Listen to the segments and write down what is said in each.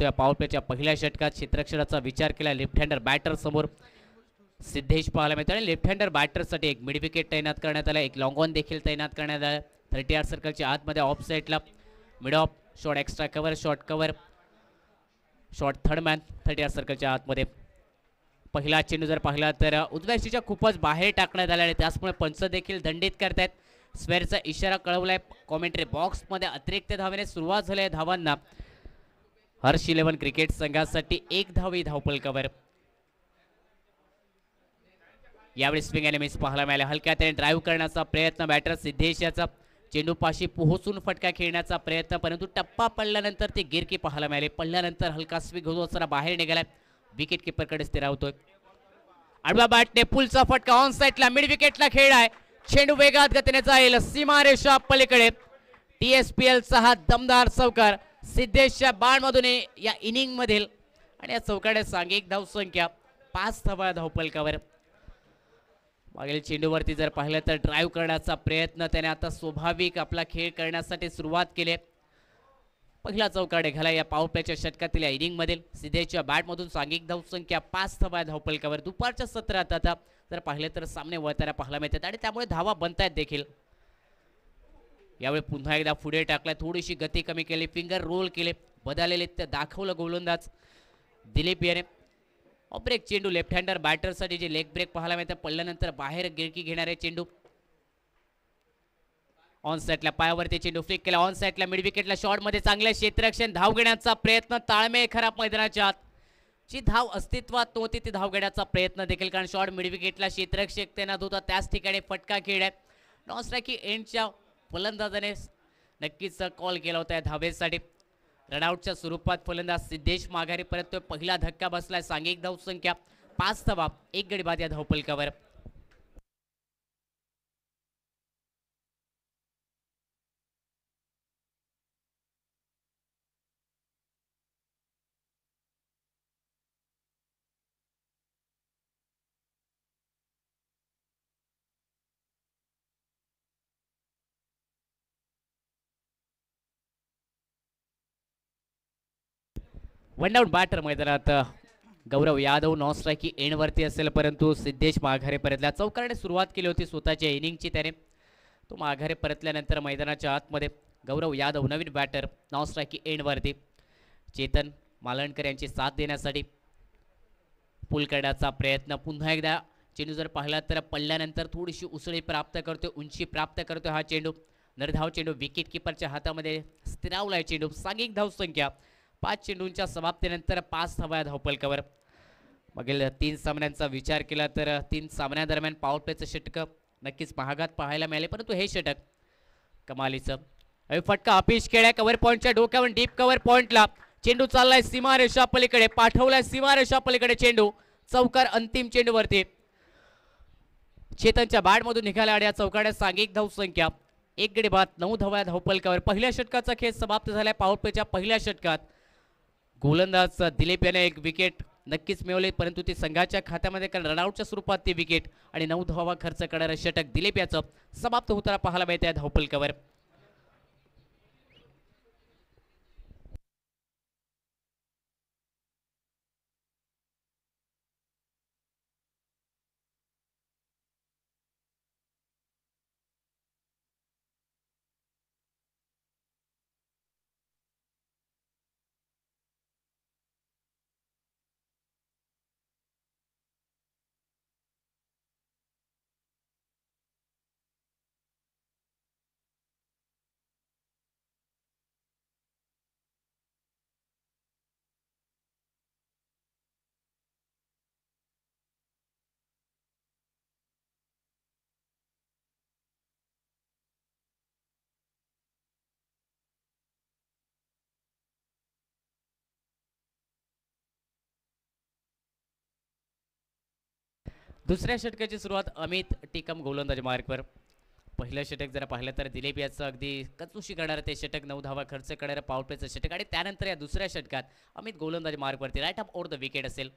त्या पॉवर प्लेच्या पहिल्या षटकात क्षेत्ररक्षणाचा विचार केला लेफ्ट हँडर बॅटर समोर सिद्धेश पाहायला मिळतो आणि लेफ्ट हँडर बॅटरसाठी एक मिड विकेट तैनात करण्यात आला, एक लॉंग ऑन देखील तैनात करण्यात आला. 30 सर्कलच्या आतमध्ये ऑफ साईडला mid of shot extra cover shot third man 30 सर्कलच्या आतमध्ये. पहिला चेंडू जर पाहिला तर उजव्या खूपच बाहेर टाकण्यात आला आणि त्याचमुळे पंच देखील दंडित करतायत. स्वेअरचा इशारा कळवलाय कॉमेंट्री बॉक्समध्ये. अतिरिक्त धावेने सुरुवात झाली आहे धावांना. हर्ष 11 क्रिकेट संघासाठी एक धावी धावपलकावर. यावेळी स्विंग आणि मिस पाहायला मिळाले. हलक्या त्याने ड्राईव्ह करण्याचा प्रयत्न बॅटर सिद्धेश याचा. चेंडू पाशी पोहोचून फटका खेळण्याचा प्रयत्न, परंतु टप्पा पडल्यानंतर ते गिरकी पाहायला मिळाले. पडल्यानंतर हलका स्विंग होतो असताना बाहेर निघालाय. विकेट किपरकडे स्थिरावतोय. आडवा बॅटने पुलचा फटका ऑन साईडला मिड विकेटला खेळलाय. चेंडू वेगात गतीने जाईल सीमारेषा पलीकडे. TSPLचा हा दमदार चौकार सिद्धेशच्या बाणमधून या इनिंग मधील आणि या चौकाड्यात सांघिक धावसंख्या 5 धावा धावपलकावर. मागील चेंडूवरती जर पाहिलं तर ड्राईव्ह करण्याचा प्रयत्न त्याने आता स्वाभाविक आपला खेळ करण्यासाठी सुरुवात केली. पहिला चौकाडे घाला या पॉवर प्लेच्या षटकातील या इनिंग मधील. सिद्धेशच्या बॅटमधून सांघिक धावसंख्या 5 धावा धावपलकावर. दुपारच्या सत्रात आता जर पाहिले तर सामने वळताना पाहायला मिळतात आणि त्यामुळे धावा बनतायत देखील. यावेळी पुन्हा एकदा पुढे टाकलाय, थोडीशी गती कमी केली, फिंगर रोल केले, बदललेले ते दाखवलं गोलंदाज दिलीप याने. ब्रेक चेंडू लेफ्ट हँडर बॅटरसाठी जे लेग ब्रेक पाहायला मिळतं, पडल्यानंतर बाहेर गिरकी घेणारे चेंडू. ऑन साईडला पायावरती चेंडू फ्लिक केला. ऑन साईडला मिड विकेटला शॉट मध्ये चांगले क्षेत्ररक्षण, धाव घेण्याचा प्रयत्न, ताळमेळ खराब मैदानाच्या आत. जी धाव अस्तित्वात नव्हती ती धाव घेण्याचा प्रयत्न देखील, कारण शॉट मिड विकेटला क्षेत्ररक्षक तैनात होता, त्याच ठिकाणी फटका खेळलाय. नॉन स्ट्राईक एंडच्या फलंदाजाने नक्कीच कॉल केला होता धावेसाठी. रनआउटच्या स्वरूपात फलंदाज सिद्धेश माघारी परततोय. पहिला धक्का बसलाय. सांघिक धावसंख्या 5 धावा 1 गडी बाद या धावपलकावर. वन डाऊन बॅटर मैदानात गौरव यादव नॉन स्ट्राईक एंडवरती असेल, परंतु सिद्धेश माघारी परतला. चौकारने सुरुवात केली होती स्वतःच्या इनिंगची त्याने. तो माघारी परतल्यानंतर मैदानाच्या आतमध्ये गौरव यादव नवीन बॅटर नॉन स्ट्राईक एंडवरती. चेतन मालणकर यांची साथ देण्यासाठी पुल करण्याचा प्रयत्न. पुन्हा एकदा चेंडू जर पाहिला तर पडल्यानंतर थोडीशी उसळी प्राप्त करतोय, उंची प्राप्त करतोय हा चेंडू. निर्धाव चेंडू विकेट किपरच्या हातामध्ये स्थिरावलाय चेंडू. सांघिक धावसंख्या 5 चेंडूंच्या समाप्तीनंतर 5 धावा धावपलकावर. मागील 3 सामन्यांचा विचार केला तर 3 सामन्यादरम्यान पॉवर प्लेचं षटक नक्कीच महागात पाहायला मिळाले, परंतु हे षटक कमालीचं. फटका अपिश खेळ्या कव्हर पॉईंटच्या डोक्यावर डीप कव्हर पॉईंटला. चेंडू चाललाय सीमारेषा पलीकडे, पाठवलाय सीमारेषा पलीकडे चेंडू. चौकार अंतिम चेंडूवरती चेतनच्या बॅटमधून निघाला आणि या चौकाड्यात सांघिक धावसंख्या 1 गडी बाद 9 धावा धावपलकावर. पहिल्या षटकाचा खेळ समाप्त झालाय. पॉवर प्लेच्या पहिल्या षटकात गोलंदाज दिलीप याने एक विकेट नक्कीच मिळवले, परंतु ती संघाच्या खात्यामध्ये कारण रनआउटच्या स्वरूपात ती विकेट आणि 9 धावा खर्च करणारं षटक दिलीप याचं समाप्त होताना पाहायला मिळतंय धावपलकावर. दुसऱ्या षटकाची सुरुवात अमित टिकम गोलंदाज मार्कवर. पहिलं षटक जर पाहिलं तर दिलीप याचं अगदी कचुशी करणारं ते षटक, 9 धावा खर्च करणारं पॉवर प्लेचं षटक आणि त्यानंतर या दुसऱ्या षटकात अमित गोलंदाज मार्कवरती right up over the wicket असेल.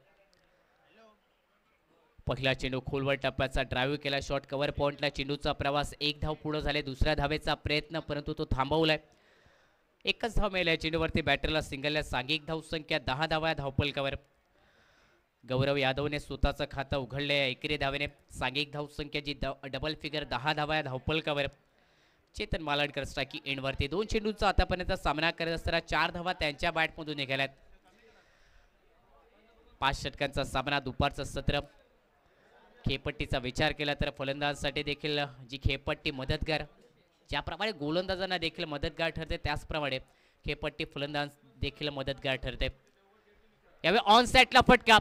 पहिला चेंडू खोलवर टप्प्याचा ड्राईव्ह केला. शॉट कव्हर पॉइंटला चेंडूचा प्रवास 1 धाव पुढे झाले. दुसऱ्या धावेचा प्रयत्न, परंतु तो थांबवलाय. एकच धाव मिळाली चेंडूवरती बॅटरला सिंगलला सांघिक धावसंख्या 10 धावा धावपलकावर. गौरव यादवने स्वतःचं खातं उघडले एकेरी धावेने सांघिक धावसंख्या जी डबल फिगर 10 धावा धावपलकावर. चेतन मालणकर स्ट्रायकी एंडवरती 2 चेंडूंचा आतापर्यंत सामना करत असताना 4 धावा त्यांच्या बॅटमधून निघाल्यात. 5 षटकांचा सामना दुपारचं सत्र. खेळपट्टीचा विचार केला तर फलंदाजांसाठी देखील जी खेळपट्टी मदतगार, ज्याप्रमाणे गोलंदाजांना देखील मदतगार ठरते त्याचप्रमाणे खेळपट्टी फलंदाज देखील मदतगार ठरते. यावेळी ऑन साइडला फटका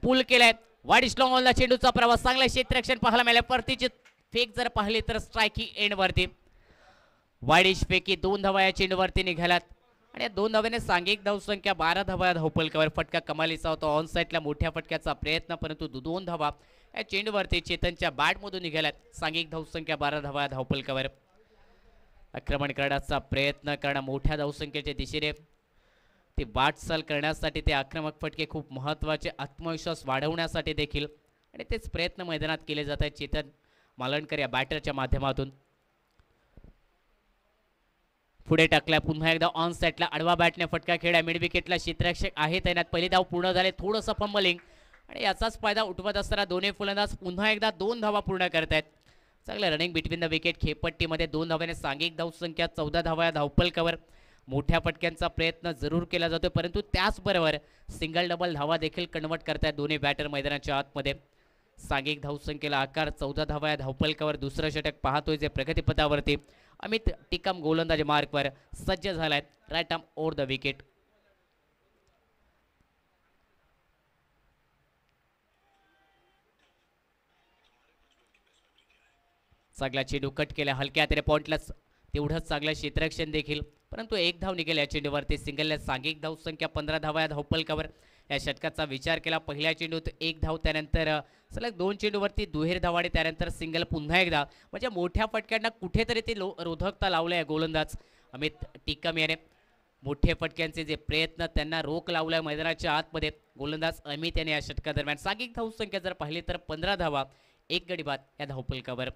पूल केलाय. वाईड स्लॉंग ऑनला चेंडूचा प्रवास, चांगला क्षेत्ररक्षण पाहायला मिळाले. परतीची फेक जर पाहिली तर स्ट्रायकी एंडवरती वाईडिश फेकी 2 धावा या चेंडूवरती निघाल्यात आणि या 2 धाव्याने सांघिक धावसंख्या 12 धावा धावपलकावर. फटका कमालीचा होता. ऑन साइडला मोठ्या फटक्याचा प्रयत्न, परंतु 2 धावा या चेंडूवरती चेतनच्या बॅटमधून निघाल्यात. सांघिक धावसंख्या 12 धावा धावपलकावर. आक्रमण करण्याचा प्रयत्न करणं, मोठ्या धावसंख्येच्या दिशेने ते वाटचाल करण्यासाठी ते आक्रमक फटके खूप महत्त्वाचे, आत्मविश्वास वाढवण्यासाठी देखील, आणि तेच प्रयत्न मैदानात केले जात आहेत चेतन मालणकर या बॅटरच्या माध्यमातून. पुढे टाकलाय पुन्हा एकदा ऑन साइडला आडवा बॅटने फटका खेळा. मिड विकेटला क्षेत्ररक्षक आहे तैनात. पहिली धाव पूर्ण झाले, थोडंसं फंबलिंग आणि याचाच फायदा उठवत असताना दोन्ही फलंदाज पुन्हा एकदा 2 धावा पूर्ण करतायत. चांगलं रनिंग बिटवीन द विकेट. खेळपट्टीमध्ये 2 धाव्याने सांघिक धावसंख्या 14 धावा धावपलकावर. मोठ्या फटक्यांचा प्रयत्न जरूर केला जातो, परंतु त्याचबरोबर सिंगल डबल धावा देखील कन्वर्ट करतायत दोन्ही बॅटर मैदानाच्या आतमध्ये. सांघिक धावसंख्येला आकार 14 धावा या धावपलकावर. दुसरं षटक पाहतोय जे प्रगतीपथावरती अमित टिकम गोलंदाजी मार्कवर सज्ज झालाय. Right arm over the wicket. चांगला चेंडू कट केला हलक्या हाताने पॉइंटला, तेवढंच चांगलं क्षेत्ररक्षण देखील, परंतु 1 धाव निघेल या चेंडूवरती. सिंगलला सांघिक धावसंख्या 15 धावा या धावपलकावर. या षटकाचा विचार केला पहिल्या चेंडूत 1 धाव, त्यानंतर सलग 2 चेंडूवरती दुहेरी धाव आणि त्यानंतर सिंगल पुन्हा एकदा. म्हणजे मोठ्या फटक्यांना कुठेतरी ते रोधकता लावलंय गोलंदाज अमित टिकम याने. मोठे फटक्यांचे जे प्रयत्न त्यांना रोख लावलाय मैदानाच्या आतमध्ये गोलंदाज अमित याने या षटकादरम्यान. सांघिक धावसंख्या जर पाहिली तर 15 धावा 1 गडी बाद या धावपलकावर.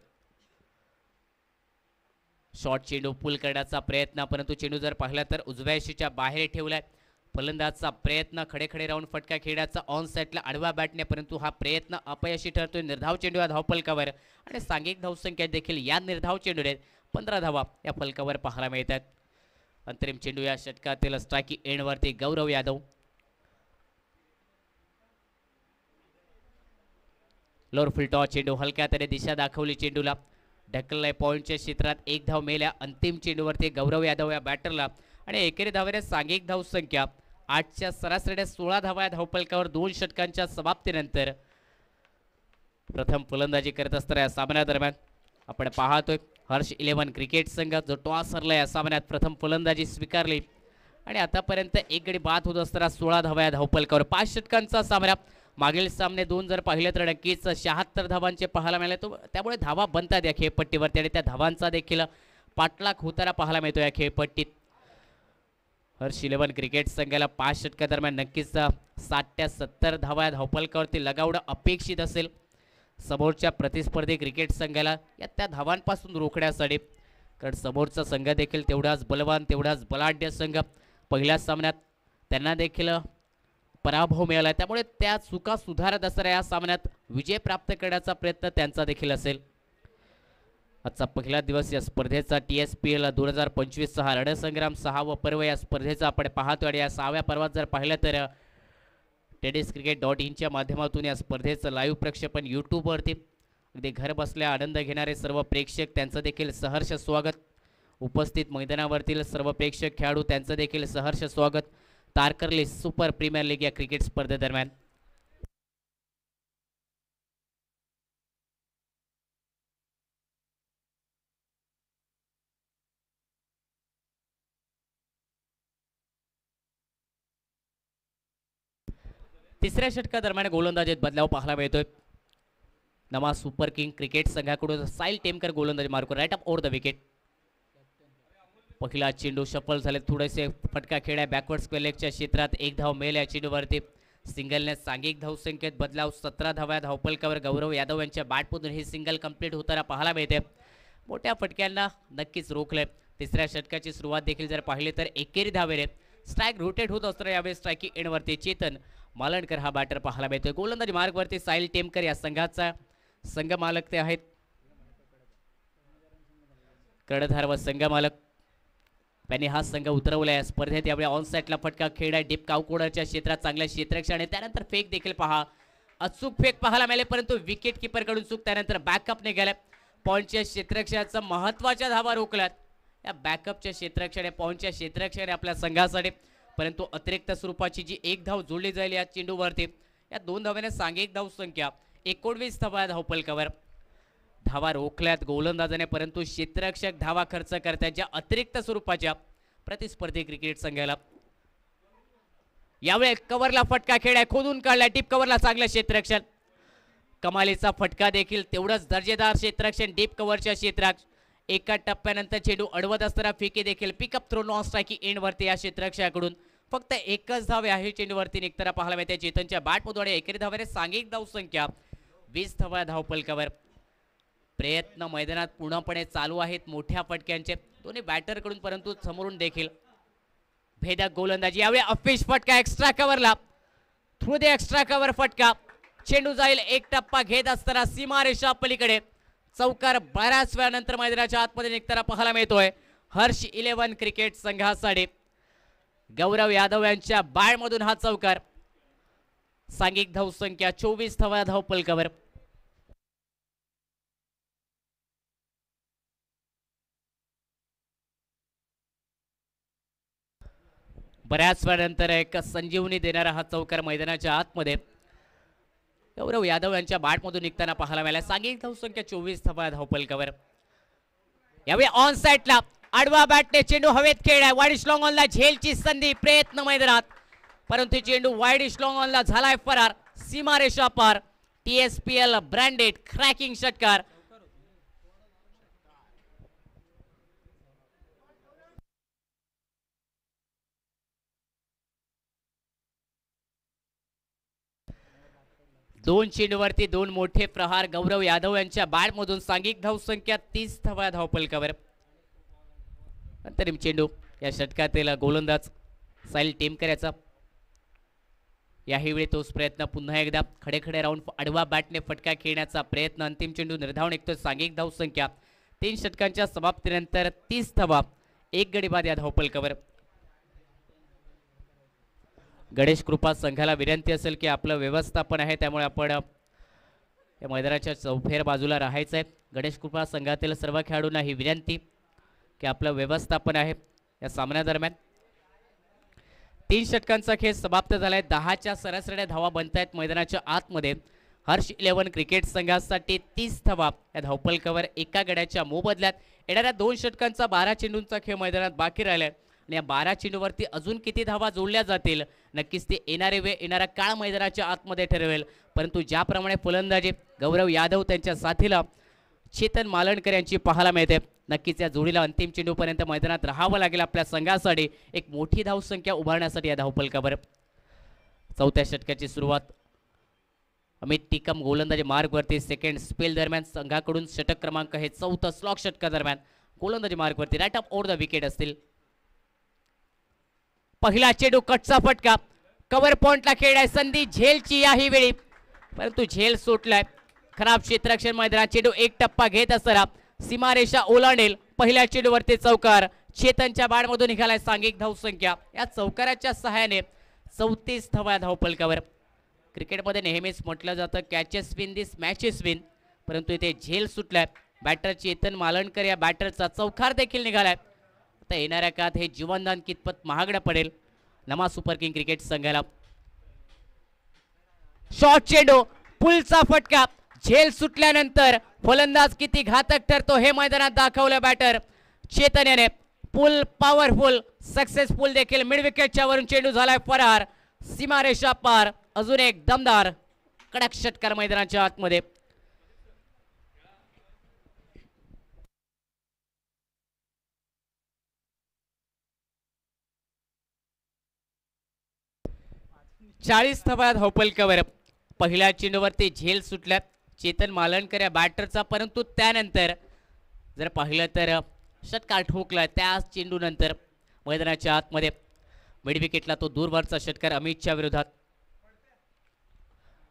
शॉर्ट चेंडू पुल करण्याचा प्रयत्न, परंतु चेंडू जर पाहिला तर उजव्या यशीच्या बाहेर ठेवलाय. फलंदाजचा प्रयत्न खडे राऊंड फटका खेळण्याचा ऑन साइडला आडव्या बॅटने, परंतु हा प्रयत्न अपयशी ठरतोय. निर्धाव चेंडू या धावपलकावर आणि सांघिक धावसंख्या देखील या निर्धाव चेंडूने 15 धावा या फलकावर पाहायला मिळतात. अंतरिम चेंडू या षटकातील स्ट्रायकी एंडवरती गौरव यादव. लोअर फुलटॉ चेंडू हलक्या हाताने दिशा दाखवली चेंडूला. ढकललाय पॉईंटच्या क्षेत्रात. 1 धाव मेल्या अंतिम चेंडूवरती गौरव यादव या बॅटरला आणि एकेरी धावेने सांघिक धावसंख्या 8च्या सरासरीने 16 धावा या धावपलकावर. 2 षटकांच्या समाप्तीनंतर प्रथम फलंदाजी करत असताना या सामन्यादरम्यान आपण पाहतोय हर्ष 11 क्रिकेट संघ जो टॉस हरला या सामन्यात प्रथम फलंदाजी स्वीकारली आणि आतापर्यंत 1 गडी बाद होत असताना 16 धावा या धावपलकावर. 5 षटकांचा सामना. मागील सामने 2 जर पाहिले तर नक्कीच 76 धावांचे पाहायला मिळाले, त्यामुळे धावा बनतात या खेळपट्टीवरती आणि त्या धावांचा देखील पाठलाग होताना पाहायला मिळतो या खेळपट्टीत. हर्ष 11 क्रिकेट संघाला 5 षटकादरम्यान नक्कीच 60 ते 70 धावा या धावपलकावरती लगावणं अपेक्षित असेल समोरच्या प्रतिस्पर्धी क्रिकेट संघाला या त्या धावांपासून रोखण्यासाठी, कारण समोरचा संघ देखील तेवढाच बलवान तेवढाच बलाढ्य संघ. पहिल्या सामन्यात त्यांना देखील पराभव मिळाला, त्यामुळे त्या चुका सुधारत असणाऱ्या या सामन्यात विजय प्राप्त करण्याचा प्रयत्न त्यांचा देखील असेल. आजचा पहिला दिवस या स्पर्धेचा TSPL 2025 हा रणसंग्राम 6वा पर्व या स्पर्धेचा आपण पाहतो आणि या 6व्या पर्वात जर पाहिलं तर tenniscricket.in माध्यमातून या स्पर्धेचं लाईव्ह प्रक्षेपण यूट्यूबवरती. अगदी घर बसल्या आनंद घेणारे सर्व प्रेक्षक त्यांचं देखील सहर्ष स्वागत. उपस्थित मैदानावरतील सर्व प्रेक्षक खेळाडू त्यांचं देखील सहर्ष स्वागत. तारकर्ली सुपर प्रीमियर लीग या क्रिकेट स्पर्धेदरम्यान तिसऱ्या षटकादरम्यान गोलंदाजीत बदलाव पाहायला मिळतोय. नवा सुपर किंग क्रिकेट संघाकडून साहिल टेमकर गोलंदाजी mark right up over the wicket. पहिला चेंडू सफल झाले, थोडेसे फटका खेळ्या बॅकवर्ड स्क्वेअर लेगच्या क्षेत्रात. 1 धाव मेल या चेंडूवरती. सिंगलने सांघिक धावसंख्येत बदलाव 17 धावा धावपलकावर. गौरव यादव यांच्या बॅटमधून हे सिंगल कंप्लीट होताना पाहायला मिळते. मोठ्या फटक्यांना नक्कीच रोखले, तिसऱ्या षटकाची सुरुवात देखील जर पाहिली तर एकेरी धावेने स्ट्राईक रोटेट होत असताना यावेळी स्ट्रायकिंग एंडवरती चेतन मालणकर हा बॅटर पाहायला मिळतोय. गोलंदाजी मार्गवरती साहिल टेमकर या संघाचा संघ मालक ते आहेत. कर्णधार व संघ मालक त्यांनी हा संघ उतरवला आहे स्पर्धेत. यावेळी ऑन साईडला फटका खेळला डीप कावकोडरच्या क्षेत्रात चांगल्या क्षेत्ररक्षण आणि त्यानंतर फेक देखील पहा, अचूक फेक पाहायला मिळाले परंतु विकेट किपर कडून चूक. त्यानंतर बॅकअप निघाले पॉईंटच्या क्षेत्ररक्षणाचा महत्वाच्या धावा रोखल्यात. या बॅकअपच्या क्षेत्ररक्षण पॉईंटच्या क्षेत्ररक्षण आपल्या संघासाठी, परंतु अतिरिक्त स्वरूपाची जी एक धाव जोडली जाईल या चेंडूवरती या 2 धाव्याने सांघिक धाव संख्या 19 धावा धावफलकावर. धावा रोखल्यात गोलंदाजाने परंतु क्षेत्ररक्षक धावा खर्च करतात ज्या अतिरिक्त स्वरूपाच्या प्रतिस्पर्धी क्रिकेट संघाला. यावेळी कव्हरला फटका खेळाय खोदून काढलाय डीप कव्हरला चांगलं क्षेत्ररक्षण. कमालीचा फटका देखील तेवढंच दर्जेदार क्षेत्ररक्षण डीप कव्हरच्या क्षेत्रात. एका टप्प्यानंतर चेंडू अडवत असताना फेकी देखील pick up throw non striking end वरती या क्षेत्ररक्षकाकडून फक्त एकच धाव आहे चेंडूवरती निघताना पाहायला मिळते चेतनच्या बॅटमधून आणि एकेरी धावाने सांघिक धाव संख्या 20 धावा धावफलकावर. प्रयत्न मैदानात पूर्णपणे चालू आहेत मोठ्या फटक्यांचे दोन्ही बॅटरकडून, परंतु समोरून देखील भेदक गोलंदाजी. यावेळी अफिश फटका एक्स्ट्रा कव्हरला थ्रू द एक्स्ट्रा कव्हर फटका. चेंडू जाईल एक टप्पा घेत असताना सीमारेषा पलीकडे चौकार बऱ्याच वेळानंतर मैदानाच्या आतमध्ये निघताना पाहायला मिळतोय. हर्ष 11 क्रिकेट संघासाठी गौरव यादव यांच्या बॅटमधून हा चौकार. सांघिक धाव संख्या 24 धावा धावफलकावर. बऱ्याच वेळानंतर एक संजीवनी देणारा हा चौकार मैदानाच्या आतमध्ये गौरव यादव यांच्या बॅटमधून निघताना पाहायला मिळाला. सांघिक धाव संख्या 24 धावा धावफलकावर. यावेळी ऑन साईडला आडवा बॅटने चेंडू हवेत खेळलाय. वाईड स्लॉंग ऑनला झेलची संधी प्रयत्न मैदानात, परंतु चेंडू वाईड स्लॉंग ऑनला झालाय फरार. सीमारेषा पार. TSPL ब्रँडेड क्रॅकिंग षटकार. दोन चेंडूवरती 2 मोठे प्रहार गौरव यादव यांच्या बॅटमधून. सांघिक धाव संख्या 30 धावा धावफलकावर. अंतरिम चेंडू या षटकातील गोलंदाज साहिल टेमकर याचा. याही वेळी तोच प्रयत्न पुन्हा एकदा खडे खडे राऊंड आडवा बॅटने फटका खेळण्याचा प्रयत्न. अंतिम चेंडू निर्धावून निघतो. सांघिक धाव संख्या 3 षटकांच्या समाप्तीनंतर 30 धावा 1 गडी बाद या धावफलकावर. गणेश कृपा संघाला विनंती असेल की आपलं व्यवस्थापन आहे त्यामुळे आपण या मैदानाच्या चौफेर बाजूला राहायचं आहे. गणेश कृपा संघातील सर्व खेळाडूंना ही विनंती की आपलं व्यवस्थापन आहे या सामन्यादरम्यान. 3 षटकांचा खेळ समाप्त झालाय. 10च्या सरासरी धावा बनतायत मैदानाच्या आतमध्ये. हर्ष 11 क्रिकेट संघासाठी 30 धावा या धावफलकावर एका गड्याच्या मोबदल्यात. येणाऱ्या 2 षटकांचा 12 चेंडूंचा खेळ मैदानात बाकी राहिलाय आणि या 12 चेंडूवरती अजून किती धावा जोडल्या जातील नक्कीच ते येणारे वेळ येणारा काळ मैदानाच्या आतमध्ये ठरवेल. परंतु ज्याप्रमाणे फलंदाजी गौरव यादव त्यांच्या साथीला चेतन मालणकर यांची पाहायला मिळते, नक्कीच या जोडीला अंतिम चेंडूपर्यंत मैदानात राहावं लागेल आपल्या संघासाठी एक मोठी धावसंख्या उभारण्यासाठी या धावफलकावर. 4थ्या षटकाची सुरुवात अमित टिकम गोलंदाजी मार्गवरती. सेकंड स्पेल दरम्यान संघाकडून षटक क्रमांक हे 4थं स्लॉक षटका दरम्यान गोलंदाजी मार्गवरती right up over the wicket असतील. पहिला चेंडू कटचा फटका कव्हर पॉइंटला खेळाय संधी झेलची याही वेळी, परंतु झेल सुटलाय. खराब क्षेत्ररक्षण मैदानात चेंडू एक टप्पा घेत असताना सीमारेषा ओलांडेल. पहिल्या चेंडूवरती चौकार चेतनच्या बॅटमधून निघालाय. सांघिक धाव संख्या या चौकाराच्या सहाय्याने 34 धावा धावफलकावर. क्रिकेटमध्ये नेहमीच म्हटलं जातं कॅचेस विन दिस मॅचेस विन, परंतु इथे झेल सुटलाय. बॅटर चेतन मालणकर या बॅटरचा चौकार देखील निघालाय. आता येणाऱ्या काळात हे जीवनदान कितपत महागडं पडेल नमा सुपर किंग क्रिकेट संघाला. शॉर्ट चेंडू पुलचा फटका झेल सुटल्यानंतर फलंदाज किती घातक ठरतो हे मैदानात दाखवलं बॅटर चेतन याने. पुल पॉवरफुल सक्सेसफुल देखील मिड विकेटच्या वरून चेंडू झालाय फरार. सीमारेषा पार. अजून एक दमदार कडक षटकार मैदानाच्या आतमध्ये. चाळीस धावा धावफलकावर. पहिल्या चेंडूवरती झेल सुटल्यात चेतन मालणकर या बॅटरचा, परंतु त्यानंतर जर पाहिलं तर षटकार ठोकलाय त्या चेंडूनंतर मैदानाच्या आतमध्ये मिड विकेटला तो दूरवरचा षटकार अमितच्या विरोधात.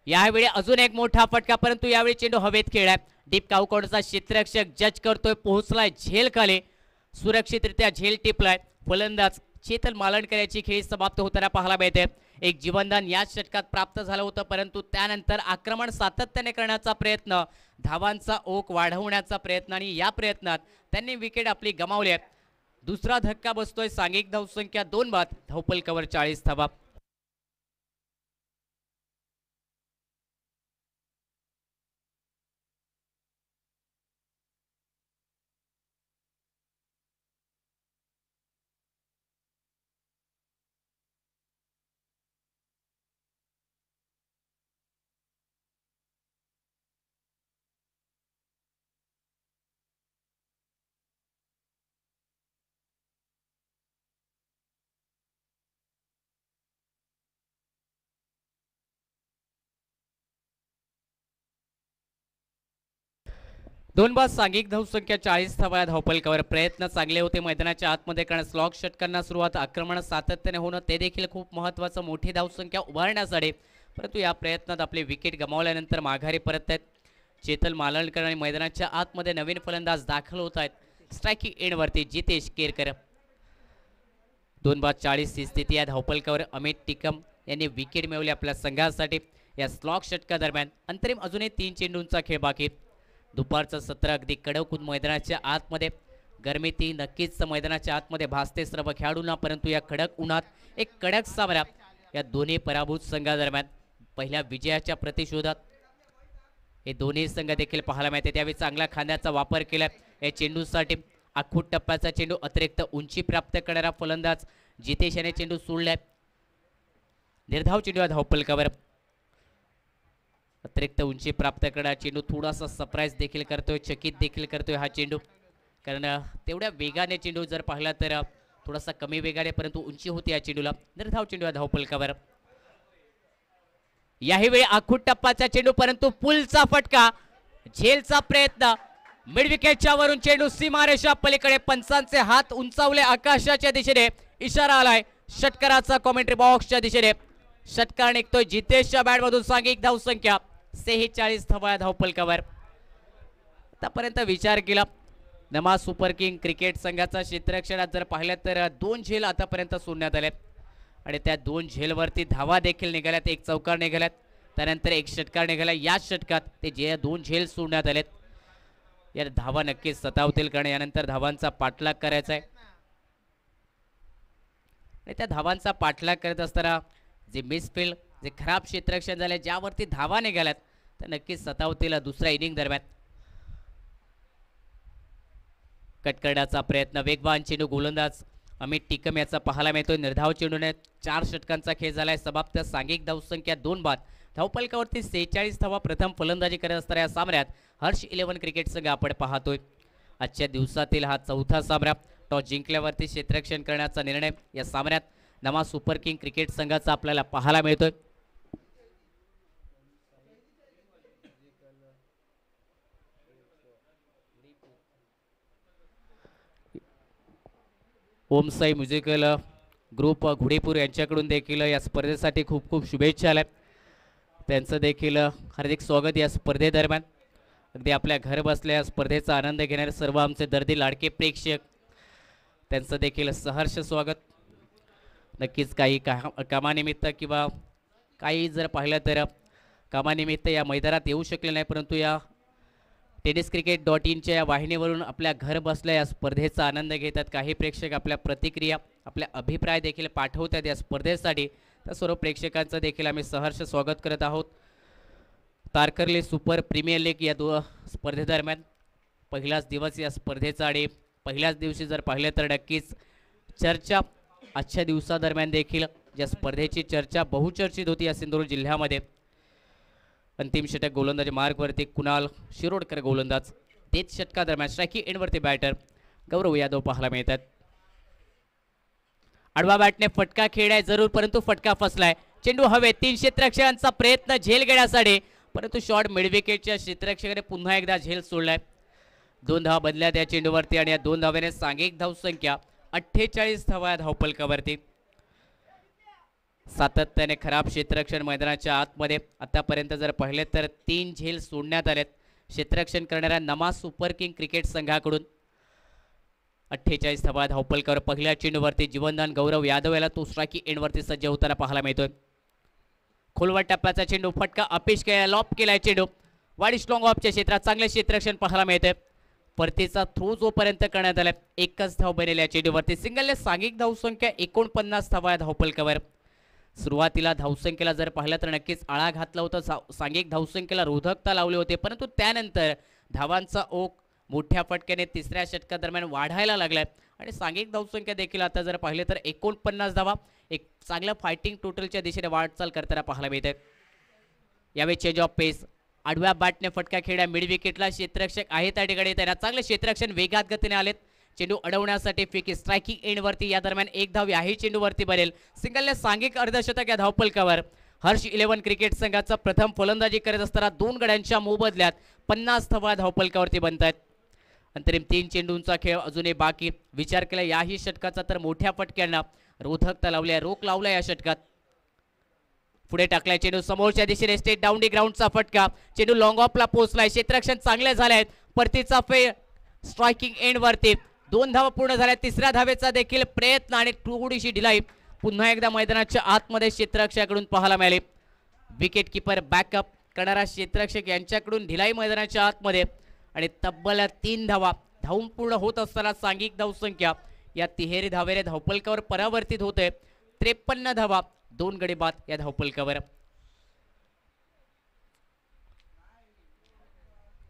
यावेळी अजून एक मोठा फटका, परंतु यावेळी चेंडू हवेत खेळलाय. डीप काउकॉर्नरचा क्षेत्ररक्षक जज करतोय, पोहोचलाय झेल खाली, सुरक्षितरित्या झेल टिपलाय. फलंदाज चेतन मालणकर याची खेळी समाप्त होताना पाहायला मिळते. एक जीवनदान याच षटकात प्राप्त झालं होतं, परंतु त्यानंतर आक्रमण सातत्याने करण्याचा प्रयत्न, धावांचा ओघ वाढवण्याचा प्रयत्न आणि या प्रयत्नात त्यांनी विकेट आपली गमावली आहे. दुसरा धक्का बसतोय. सांघिक धावसंख्या 2 बाद, धावपल कव्हर 40 धावा. दोन बाद, सांघिक धावसंख्या 40 धावा, धावपल कव्हर. प्रयत्न चांगले होते मैदानाच्या आतमध्ये कारण स्लॉग षटकांना सुरुवात, आक्रमण सातत्याने होणं ते देखील खूप महत्त्वाचं मोठी धावसंख्या उभारण्यासाठी. परंतु या प्रयत्नात आपले विकेट गमावल्यानंतर माघारी परत आहेत चेतन मालणकर आणि मैदानाच्या आतमध्ये नवीन फलंदाज दाखल होत आहेत. स्ट्रायकिंग एंडवरती जितेश केरकर. 2 बाद 40 ही स्थिती आहे. धावपल कव्हर अमित टिकम यांनी विकेट मिळवली आपल्या संघासाठी. या स्लॉग षटकादरम्यान अंतरिम अजूनही 3 चेंडूंचा खेळ बाकी. दुपारचं सत्र अगदी कडक ऊन मैदानाच्या आतमध्ये, गरमी ती नक्कीच मैदानाच्या आतमध्ये भासते सर्व खेळाडूंना. परंतु या कडक उन्हात एक कडक सामना या दोन्ही पराभूत संघादरम्यान पहिल्या विजयाच्या प्रतिशोधात हे दोन्ही संघ देखील पाहायला मिळते. त्यावेळी चांगला खांद्याचा वापर केला या चेंडूसाठी. आखूट टप्प्याचा चेंडू, अतिरिक्त उंची प्राप्त करणारा फलंदाज जितेश याने चेंडू सोडलाय. निर्धाव चेंडू धावपल कव्हर. अतिरिक्त उंची प्राप्त करणारा चेंडू थोडासा सरप्राईज देखील करतोय, चकित देखील करतोय हा चेंडू. कारण तेवढ्या वेगाने चेंडू जर पाहिला तर थोडासा कमी वेगाने, परंतु उंची होती या चेंडूला. निर्धाव चेंडू धावपल कव्हर. याही वेळी आखूट टप्पाचा चेंडू, परंतु पुलचा फटका, झेलचा प्रयत्न. मिड विकेटच्या वरून चेंडू सीमारेषा पलीकडे, पंचांचे हात उंचावले आकाशाच्या दिशेने, इशारा आलाय षटकाराचा कॉमेंट्री बॉक्सच्या दिशेने. षटकार निघतोय जितेशच्या बॅटमधून. सांघिक धावसंख्या 46 धावा, धावपल कव्हर. आतापर्यंत विचार केला नमा सुपर किंग क्रिकेट संघाचा क्षेत्ररक्षणात जर पाहिलं तर 2 झेल आतापर्यंत सोडण्यात आले आणि त्या 2 झेलवरती धावा देखील निघाल्यात. एक चौकार निघाल्यात, त्यानंतर एक षटकार निघाला. याच षटकात ते जे 2 झेल सोडण्यात आलेत या धावा नक्कीच सतावतील, कारण यानंतर धावांचा पाठलाग करायचा आहे. आणि त्या धावांचा पाठलाग करत असताना जे मिसफील्ड, जे खराब क्षेत्ररक्षण झाले, ज्यावरती धावा निघाल्यात तर नक्कीच सतावतील दुसऱ्या इनिंग दरम्यान. कट करण्याचा प्रयत्न, वेगवान चेंडू, गोलंदाज अमित टिकम याचा पाहायला मिळतोय. निर्धाव चेंडूने 4 षटकांचा खेळ झालाय. समाप्त. सांघिक धावसंख्या 2 बाद, धावपल कव्हरती 46 धावा. प्रथम फलंदाजी करत असताना या सामन्यात हर्ष 11 क्रिकेट संघ आपण पाहतोय. आजच्या दिवसातील हा चौथा सामना. टॉस जिंकल्यावरती क्षेत्ररक्षण करण्याचा निर्णय या सामन्यात नमा सुपर किंग क्रिकेट संघाचा आपल्याला पाहायला मिळतोय. ओमसाई म्युझिकल ग्रुप घोडेपूर यांच्याकडून देखील या स्पर्धेसाठी खूप खूप शुभेच्छा आल्या. त्यांचं देखील हार्दिक स्वागत या स्पर्धेदरम्यान. अगदी आपल्या घर बसल्या स्पर्धेचा आनंद घेणारे सर्व आमचे दर्दी लाडके प्रेक्षक, त्यांचं देखील सहर्ष स्वागत. नक्कीच काही कामानिमित्त किंवा काही जर पाहिलं तर कामानिमित्त या मैदानात येऊ शकले नाही, परंतु या tenniscricket.in या वाहिनीवरून आपल्या घर बसल्या या स्पर्धेचा आनंद घेतात. काही प्रेक्षक आपल्या प्रतिक्रिया, आपल्या अभिप्राय देखील पाठवतात या स्पर्धेसाठी. तर सर्व प्रेक्षकांचं देखील आम्ही सहर्ष स्वागत करत आहोत. तारकर्ली सुपर प्रीमियर लीग या स्पर्धेदरम्यान पहिलाच दिवस या स्पर्धेचा आणि पहिल्याच दिवशी जर पाहिलं तर नक्कीच चर्चा आजच्या दिवसादरम्यान देखील या स्पर्धेची चर्चा बहुचर्चित होती या सिंधुदुर्ग जिल्ह्यामध्ये. अंतिम षटक गोलंदाजी मार्गवरती कुणाल शिरोडकर गोलंदाज. 3 षटकादरम्यान स्ट्रायकिंग एंडवरती बॅटर गौरव यादव पाहायला मिळतात. आडवा बॅटने फटका खेळाय जरूर, परंतु फटका फसलाय. चेंडू हवे. 3 क्षेत्ररक्षकांचा प्रयत्न झेल घेण्यासाठी, परंतु शॉट मिड विकेटच्या क्षेत्ररक्षकाने पुन्हा एकदा झेल सोडलाय. 2 धावा बदल्यात या चेंडूवरती आणि या 2 धावेने सांघिक धावसंख्या 48 धावा धावफलकावरती. सातत्याने खराब क्षेत्ररक्षण मैदानाच्या आतमध्ये आतापर्यंत जर पाहिले तर 3 झेल सोडण्यात आलेत क्षेत्ररक्षण करणाऱ्या नमा सुपर किंग क्रिकेट संघाकडून. 48 धावा धावफलकावर पहिल्या चेंडूवरती जीवनदान गौरव यादव याला तो स्ट्रायकिंग एंडवरती सज्ज होताना पाहायला मिळतोय. खोलवर टप्प्याचा चेंडू फटका अपेश केला, लॉप केलाय चेंडू वाडी स्ट्रॉंग ऑफच्या क्षेत्रात चांगले क्षेत्ररक्षण पाहायला मिळते. परतीचा थ्रो जोपर्यंत करण्यात आला एकच धाव बनेल्या चेंडूवरती सिंगलने सांघिक धावसंख्या 49 धावा धावफलकावर. सुरुवातीला धावसंख्येला जर पाहिलं तर नक्कीच आळा घातला होता, सांघिक धावसंख्येला रोधकता लावली होती, परंतु त्यानंतर धावांचा ओघ मोठ्या फटक्याने तिसऱ्या षटकादरम्यान वाढायला लागलाय आणि सांघिक धावसंख्या देखील आता जर पाहिले तर 49 धावा एक चांगलं फायटिंग टोटलच्या दिशेने वाटचाल करताना पाहायला मिळते. यावेळी चेंज ऑफ पेस आडव्या बॅटने फटका खेळ्या मिड विकेटला क्षेत्ररक्षक आहे त्या ठिकाणी त्यांना चांगले क्षेत्ररक्षण वेगात गतीने आलेत. चेंडू अडवण्यासाठी फिकी स्ट्रायकिंग एंडवरती या दरम्यान एक धाव याही चेंडूवरती बनेल. सिंगलने सांघिक अर्धशतक या धावफलकावर. हर्ष 11 क्रिकेट संघाचा प्रथम फलंदाजी करत असताना 2 गड्यांच्या मोबदल्यात 50 धावा धावफलकावरती बनतायत. अंतरिम 3 चेंडूंचा खेळ अजूनही बाकी. विचार केला याही षटकाचा तर मोठ्या फटक्यांना रोधकता लावल्या, रोख लावला या षटकात. पुढे टाकलाय चेंडू समोरच्या दिशेने स्टेट डाऊन डी ग्राउंडचा फटका. चेंडू लॉंग ऑफला पोहोचलाय, क्षेत्ररक्षण चांगले झाले आहेत. परतीचा फेर स्ट्रायकिंग एंडवरती 2 धावा पूर्ण झाल्या. तिसऱ्या धावेचा देखील प्रयत्न आणि थोडीशी ढिलाई पुन्हा एकदा मैदानाच्या आतमध्ये क्षेत्ररक्षकाकडून पाहायला मिळाली. विकेट किपर बॅकअप करणारा क्षेत्ररक्षक यांच्याकडून ढिलाई मैदानाच्या आतमध्ये आणि तब्बल 3 धावा धावून पूर्ण होत असताना सांघिक धावसंख्या या तिहेरी धावेने धावफलकावर परावर्तित होते. 53 धावा 2 गडी बाद या धावफलकावर.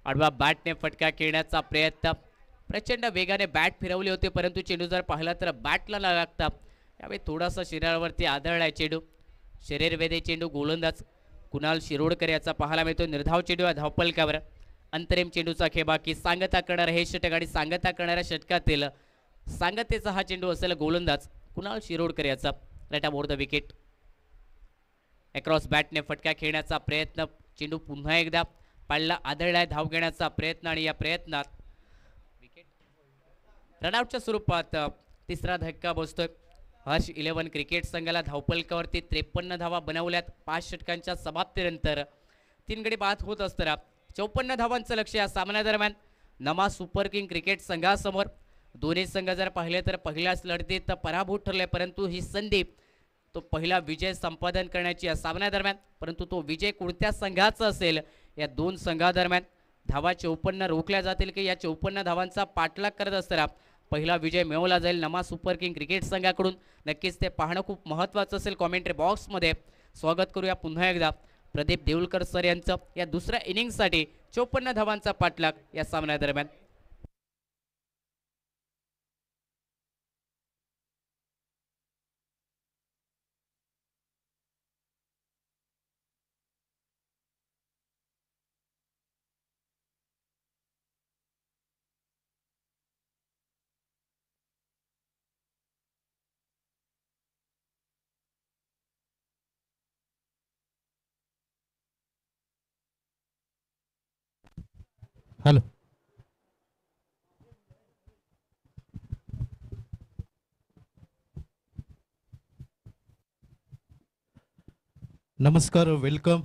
आडवा बॅटने फटका खेळण्याचा प्रयत्न, प्रचंड वेगाने बॅट फिरवली होती परंतु चेंडू जर पाहिला तर बॅटला लागता यावेळी थोडासा शरीरावरती आदळलाय चेंडू. शरीरवेधी चेंडू गोलंदाज कुणाल शिरोडकर याचा पाहायला मिळतो. निर्धाव चेंडू या धावफलकावर. अंतरिम चेंडूचा खेळ बाकी. सांगता करणारा हे षटक आणि सांगता करणाऱ्या षटकातील सांगतेचा हा चेंडू असेल गोलंदाज कुणाल शिरोडकर याचा. राईट अबोर्ड द विकेट. अक्रॉस बॅटने फटका खेळण्याचा प्रयत्न, चेंडू पुन्हा एकदा पाळला आदळलाय. धाव घेण्याचा प्रयत्न आणि या प्रयत्नात विकेट रनआउटच्या स्वरूपात तिसरा धक्का बसतोय. हर्ष 11 क्रिकेट संघाला धावफलकावरती 53 धावा बनवल्यात 5 षटकांच्या समाप्तीनंतर. 3 गडी बाद होत असताना 54 धावांचं लक्ष या सामन्यादरम्यान नमा सुपर किंग क्रिकेट संघासमोर. दोन्ही संघ जर पाहिले तर पहिल्याच लढतीत पराभूत ठरले परंतु ही संधी तो पहिला विजय संपादन करण्याची या सामन्यादरम्यान. परंतु तो विजय कोणत्या संघाचा असेल या 2 संघादरम्यान धावा 54 रोखल्या जातील की या 54 धावांचा पाठलाग करत असताना पहिला विजय मिळवला जाईल नमा सुपर किंग क्रिकेट संघाकडून. नक्कीच ते पाहणं खूप महत्त्वाचं असेल. कॉमेंट्री बॉक्समध्ये स्वागत करूया पुन्हा एकदा प्रदीप देऊलकर सर यांचं या दुसऱ्या इनिंगसाठी 54 धावांचा पाठलाग या सामन्यादरम्यान. हॅलो. नमस्कार, welcome.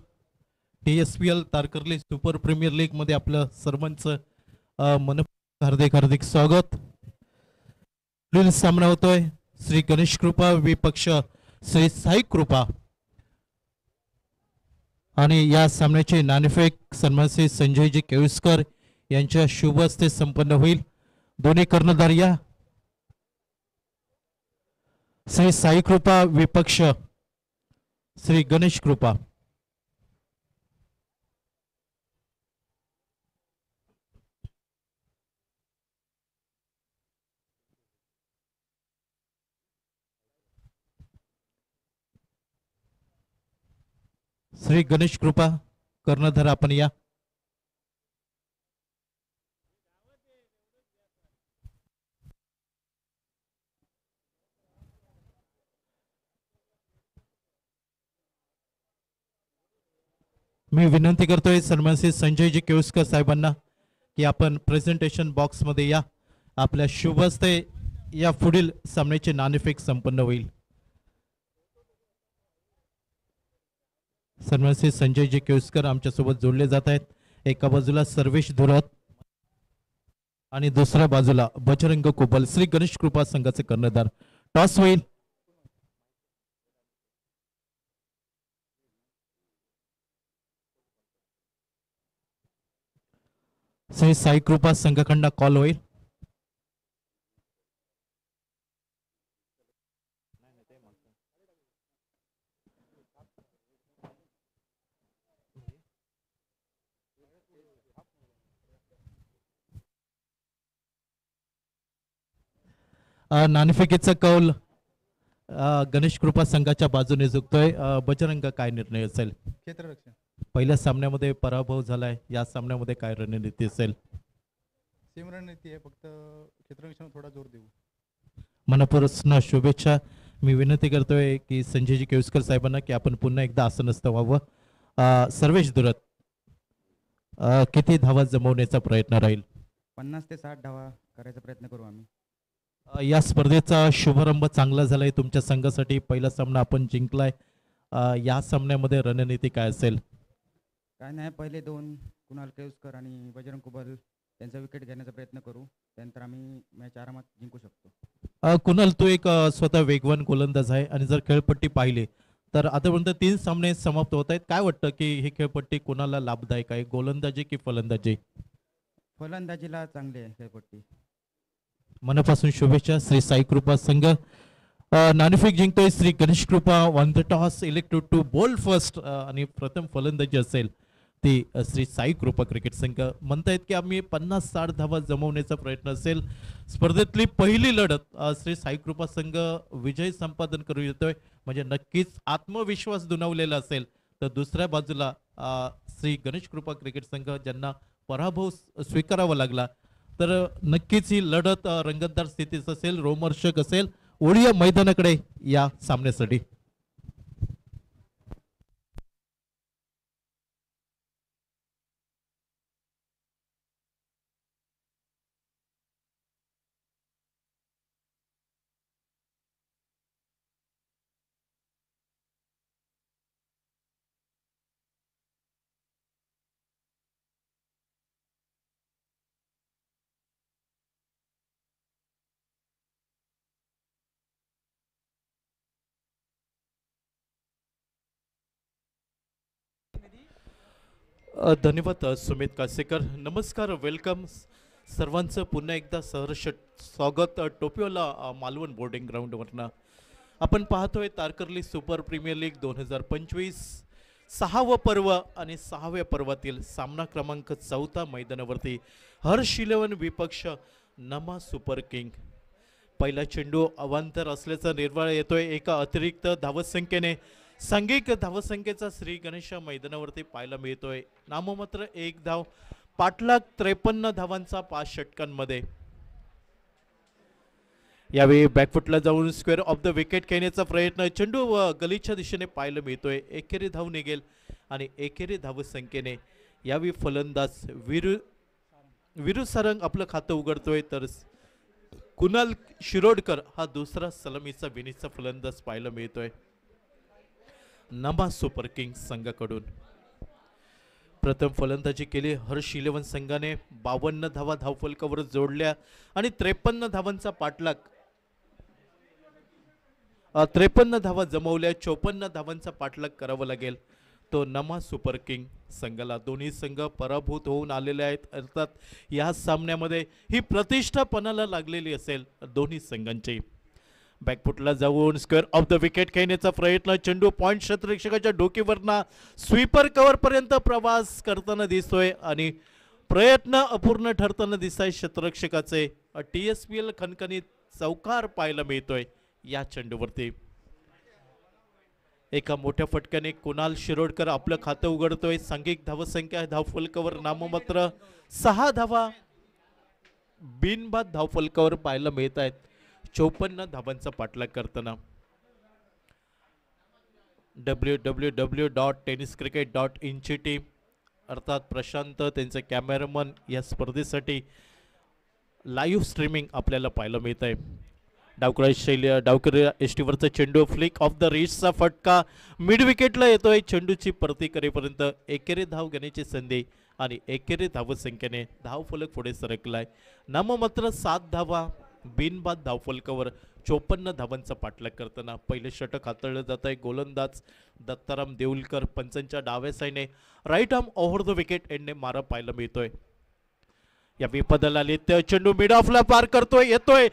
TSPL Tarkarli super premier league मध्ये आपलं सर्वांचं हार्दिक हार्दिक स्वागत. पुढील सामना होतोय श्री गणेश कृपा विपक्ष श्री साई कृपा आणि या सामन्याचे नाणेफेक सन्मान श्री संजयजी केळुसकर यांच्या शुभ हस्ते संपन्न होईल. दोन्ही कर्णधार या. श्री साई कृपा विपक्ष श्री गणेश कृपा. श्री गणेश कृपा कर्णधार आपण या. मी विनंती करतोय सन्मान श्री संजयजी केळुसकर साहेबांना की आपण प्रेझेंटेशन बॉक्समध्ये या. आपल्या शुभ हस्ते या पुढील सामन्याचे नाणेफेक संपन्न होईल. सन्माननीय संजयजी केळुसकर आमच्यासोबत जोडले जात आहेत. एका बाजूला सर्वेश धुरत आणि दुसऱ्या बाजूला बजरंग कुबल, श्री गणेश कृपा संघाचे कर्णधार. टॉस होईल. श्री साई कृपा संघाकडून कॉल होईल. नाणेफेकीचा कौल गणेश कृपा संघाच्या बाजूने झुकतोय. बजरंग काय निर्णय असेल? क्षेत्ररक्षण. पहिल्या सामन्यामध्ये पराभव झालाय, या सामन्यामध्ये काय रणनीती असेल? सेम रणनीती आहे, फक्त क्षेत्ररक्षण थोडा जोर देऊ. मनपूर्वक शुभेच्छा. मी विनंती करतोय की संजयजी केळुसकर साहेबांना की आपण पुन्हा एकदा आसनस्थ व्हावं. सर्वेश दुरत, किती धावा जमवण्याचा प्रयत्न राहील? 50 ते 60 धावा करायचा प्रयत्न करू आम्ही. या स्पर्धेचा शुभारंभ चांगला झालाय तुमच्या संघासाठी. पहिला सामना आपण जिंकलाय. या सामन्यामध्ये रणनीती काय असेल? काय नाही, पहिले दोन कुणाल केळुसकर आणि बजरंग कुबल त्यांचा विकेट घेण्याचा प्रयत्न करू, त्यानंतर आम्ही मॅच आरामात जिंकू शकतो. कुणाल, तू एक स्वतः वेगवान गोलंदाज आहे आणि जर खेळपट्टी पाहिली तर आतापर्यंत 3 सामने समाप्त होत आहेत. काय वाटतं की ही खेळपट्टी कोणाला लाभदायक आहे, गोलंदाजी की फलंदाजी? फलंदाजीला चांगली आहे खेळपट्टी. मनापासून शुभेच्छा. श्री साई कृपा संघ नाणेफेक जिंकतोय. Shri Ganesh Kripa on the toss elected to bowl first. आणि प्रथम फलंदाजी असेल ती श्री साई कृपा क्रिकेट संघ. म्हणतायत की आम्ही 50-60 धावा जमवण्याचा प्रयत्न असेल. स्पर्धेतली पहिली लढत श्री साई कृपा संघ विजय संपादन करू येतोय, म्हणजे नक्कीच आत्मविश्वास दुणावलेला असेल. तर दुसऱ्या बाजूला श्री गणेश कृपा क्रिकेट संघ ज्यांना पराभव स्वीकारावा लागला, तर नक्कीच ही लढत रंगतदार स्थितीच असेल, रोमहर्षक असेल. ओळीया मैदानाकडे या सामन्यासाठी. धन्यवाद सुमित कासेकर. नमस्कार, वेलकम सर्वांचं पुन्हा एकदा सहर्ष स्वागत टोपियोला मालवण बोर्डिंग ग्राउंडवरनं. आपण पाहतोय तारकर्ली सुपर प्रीमियर लीग 2025 6वं पर्व आणि 6व्या पर्वातील सामना क्रमांक 4 मैदानावरती हर्ष इलेव्हन विपक्ष नमा सुपर किंग. पहिला चेंडू अवांतर असल्याचा निर्वाळ येतोय. एका अतिरिक्त धावसंख्येने सांघिक धावसंख्येचा श्री गणेश मैदानावरती पाहायला मिळतोय. नाममात्र 1 धाव, पाठलाग 53 धावांचा 5 षटकांमध्ये. यावेळी बॅकफुटला जाऊन स्क्वेअर ऑफ द विकेट खेळण्याचा प्रयत्न. चेंडू गलीच्या दिशेने पाहायला मिळतोय. एकेरी धाव निघेल आणि एकेरी धावसंख्येने यावेळी फलंदाज विरू सारंग आपलं खातं उघडतोय, तर कुणाल शिरोडकर हा दुसरा सलामीचा विनीचा फलंदाज पाहायला मिळतोय नमा सुपर किंग्स संघाकडून. प्रथम फलंदाजी केली हर्ष इलेव्हन संघाने. 52 धावा धावफलकावर जोडल्या आणि 53 धावांचा पाठलाग, 53 धावा जमवल्या. 54 धावांचा पाठलाग करावा लागेल तो नमा सुपर किंग संघाला. दोन्ही संघ पराभूत होऊन आलेले आहेत. अर्थात या सामन्यामध्ये ही प्रतिष्ठा पणाला लागलेली असेल दोन्ही संघांची. बॅकफुटला जाऊन स्क्वेअर ऑफ द विकेट खेळण्याचा प्रयत्न. चेंडू पॉइंट क्षेत्ररक्षकाच्या डोकीवरना स्वीपर कव्हर पर्यंत प्रवास करताना दिसतोय आणि प्रयत्न अपूर्ण ठरताना दिसताय क्षेत्ररक्षकाचे. TSPL खणखणीत चौकार पाहायला मिळतोय या चेंडूवरती. एका मोठ्या फटक्याने कुणाल शिरोडकर आपलं खातं उघडतोय. सांघिक धावसंख्या धावफलकावर नाममात्र 6 धावा बिनबाद धावफलकावर पाहायला मिळत आहेत. 54 धावांचा पाठलाग करताना. www.tenniscricket.in ची टीम अर्थात प्रशांत त्यांचे कॅमेरामन या स्पर्धेसाठी लाईव्ह स्ट्रीमिंग आपल्याला पाहायला मिळत आहे. डावकरी एष्टीवरचा चेंडू फ्लिक ऑफ द रिस्टचा फटका मिड विकेटला येतोय. चेंडूची परती करेपर्यंत एकेरी धाव घेण्याची संधी आणि एकेरी धावसंख्येने धाव फलक पुढे सरकलाय. नाममात्र 7 धावा बिनबाद धावफलकावर 54 धावांचा पाठलाग करताना पहिले षटक हाताळलं जात आहे. गोलंदाज दत्ताराम देऊलकर पंचांच्या डाव्या साईने right arm over the wicket एंडने मारा पाहायला मिळतोय. या विपदाला आले चेंडू मिड ऑफला पार करतोय, येतोय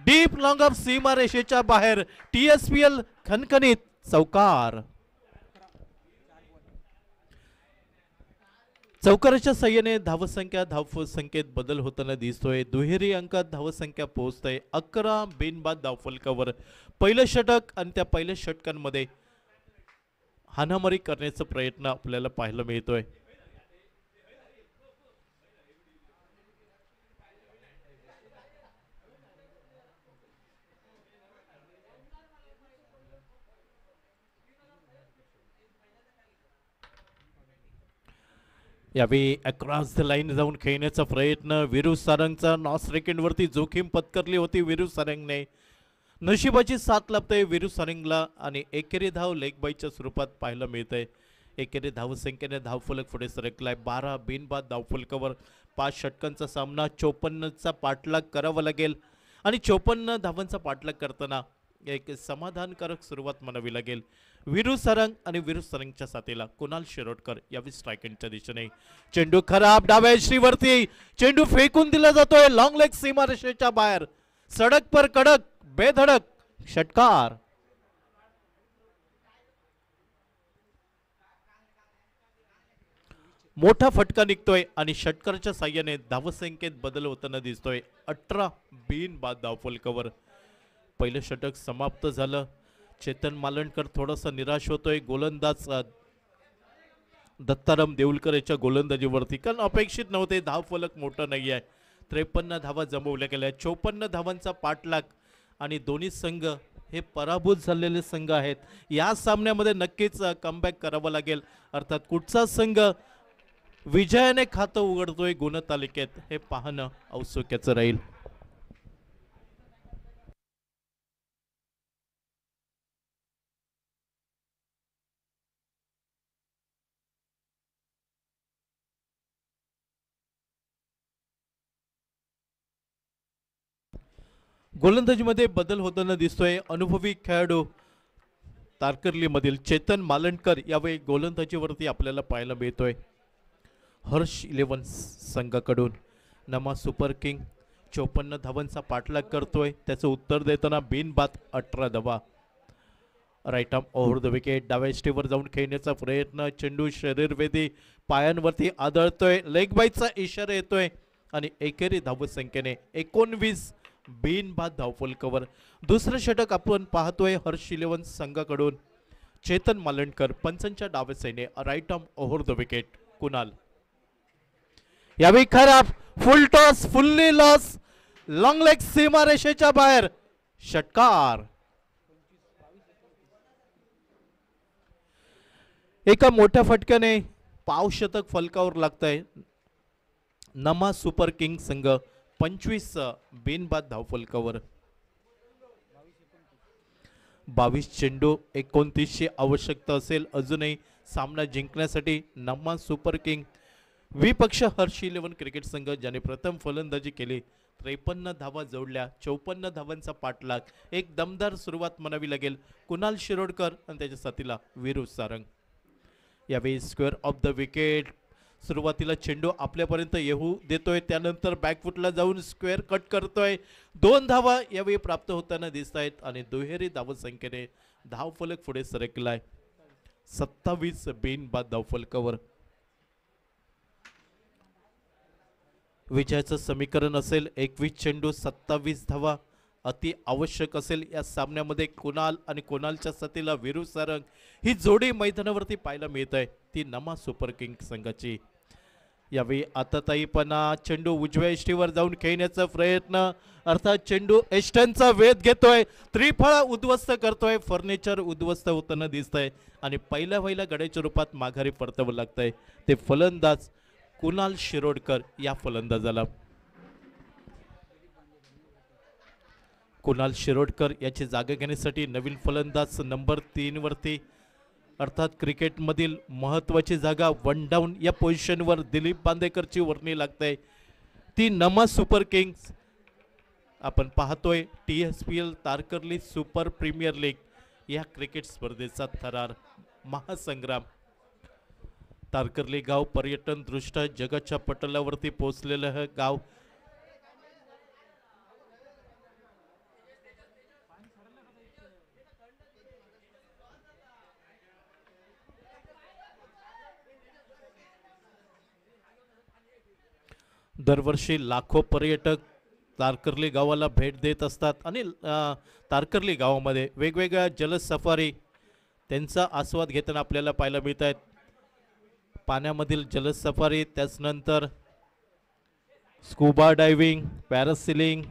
डीप लॉंग ऑफ सीमा रेषेच्या बाहेर. TSPL खणखणीत चौकार. चौकाराच्या साह्याने धावसंख्या धावसंख्येत बदल होताना दिसतोय. दुहेरी अंकात धावसंख्या पोहोचतोय 11 बिनबाद धावफलकावर. पहिलं षटक आणि त्या पहिल्या षटकांमध्ये हाणामारी करण्याचा प्रयत्न आपल्याला पाहायला मिळतोय. यावेळी अक्रॉस द लाईन जाऊन खेळण्याचा प्रयत्न विरू सारंगचा. नॉस सेकंडवरती जोखीम पत्करली होती विरू सारंगने. नशिबाची साथ लाभते विरू सारंगला आणि एकेरी धाव लेग बायच्या स्वरूपात पाहायला मिळते. एकेरी धावसंख्येने धावफलक पुढे सरकलाय. 12 बिनबाद धावफलकावर 5 षटकांचा सामना. 54चा पाठलाग करावा लागेल आणि 54 धावांचा पाठलाग करताना एक समाधानकारक सुरुवात म्हणावी लागेल. विरू सारंग आणि विरू सारंगच्या साथीला कुणाल शिरोडकर यावेळी स्ट्रायकिंगच्या दिशेने. चेंडू खराब डाव्या श्रीवरती. चेंडू फेकून दिला जातोय लॉंग लेग सीमारेषेच्या बाहेर. सडक पर कडक बेधडक षटकार. मोठा फटका निघतोय आणि षटकाराच्या साह्याने धावसंख्येत बदल होताना दिसतोय. 18 बिनबाद धावफलकावर पहिलं षटक समाप्त झालं. चेतन मालणकर थोडासा निराश होतोय. गोलंदाज दत्ताराम देऊलकर याच्या गोलंदाजीवरती, कारण अपेक्षित नव्हते, धावफलक मोठं नाही आहे. 53 धावा जमवल्या गेल्या. 54 धावांचा पाठलाग आणि दोन्ही संघ हे पराभूत झालेले संघ आहेत. या सामन्यामध्ये नक्कीच कमबॅक करावं लागेल. अर्थात कुठचा संघ विजयाने खातं उघडतोय गुणतालिकेत हे पाहणं औत्सुक्याचं राहील. गोलंदाजीमध्ये बदल होताना दिसतोय. अनुभवी खेळाडू तारकर्ली मधील चेतन मालणकर यावेळी गोलंदाजीवरती आपल्याला पाहायला मिळतोय. हर्ष 11 संघाकडून नमा सुपर किंग 54 धावांचा पाठलाग करतोय. त्याचं उत्तर देताना बिनबाद 18 धावा. Right arm over the wicket. डाव्या स्टेवर जाऊन खेळण्याचा प्रयत्न. चेंडू शरीरवेदी पायांवरती आदळतोय. लेग बाईचा इशारा येतोय आणि एकेरी धावसंख्येने 19 बिनबाद धावफलकावर. दुसरं षटक आपण पाहतोय हर्ष 11 संघाकडून. चेतन मालणकर पंचांच्या डाव्या साईने right arm over the wicket. Kunal यावेळी खराब full toss fully loss. Long leg सीमा रेषेच्या बाहेर षटकार. एका मोठ्या फटक्याने पावशतक फलकावर लागतंय. नमा सुपर किंग संघ 25 बिनबाद धावफलकावर. 22 चेंडू 29ची आवश्यकता असेल अजूनही सामना जिंकण्यासाठी. नमा सुपर किंग विपक्ष हर्ष 11 क्रिकेट संघ ज्याने प्रथम फलंदाजी केली. 53 धावा जोडल्या. 54 धावांचा पाठलाग. एक दमदार सुरुवात म्हणावी लागेल. कुणाल शिरोडकर आणि त्याच्या साथीला विरू सारंग. यावेळी स्क्वेअर ऑफ द विकेट. सुरुवातीला चेंडू आपल्यापर्यंत येऊ देतोय, त्यानंतर बॅकफुटला जाऊन स्क्वेअर कट करतोय. 2 धावा यावेळी प्राप्त होताना दिसत आहेत आणि दुहेरी धावसंख्येने धावफलक पुढे सरकलाय. 27 बिनबाद धावफलकावर. विजयाचं समीकरण असेल 21 चेंडू 27 धावा. अति आवश्यक असेल या सामन्यामध्ये. कुणाल आणि कुणालच्या साथीला विरू सारंग ही जोडी मैदानावरती पाहायला मिळत आहे. ती नमा सुपर किंग संघाची. यावेळी आताताईपणा चेंडू उजव्या यष्टीवर जाऊन खेळण्याचा प्रयत्न, अर्थात चेंडू एष्टांचा वेध घेतोय, त्रिफळा उद्ध्वस्त करतोय, फर्निचर उद्ध्वस्त होताना दिसतंय आणि पहिल्या गड्याच्या रूपात माघारी परतावं लागतंय. ते फलंदाज कुणाल शिरोडकर या फलंदाजाला. कुणाल शिरोडकर याची जागा घेण्यासाठी नवीन फलंदाज नंबर 3 वरती, अर्थात क्रिकेटमधील महत्त्वाची जागा वन डाऊन या पोझिशनवर दिलीप बांदेकरची वर्णी लागते. ती नमा सुपर किंग्स आपण पाहतोय. TSPL Tarkarli super premier league या क्रिकेट स्पर्धेचा थरार महासंग्राम. तारकर्ली गाव पर्यटन दृष्ट्या जगाच्या पटलावरती पोहोचलेलं हे गाव दरवर्षी लाखो पर्यटक तारकर्ली गावाला भेट देत असतात आणि तारकर्ली गावामध्ये वेगवेगळ्या जल सफारी त्यांचा आस्वाद घेताना आपल्याला पाहायला मिळत आहेत. पाण्यामधील जल सफारी, त्याचनंतर स्कूबा डायव्हिंग, पॅरासिलिंग,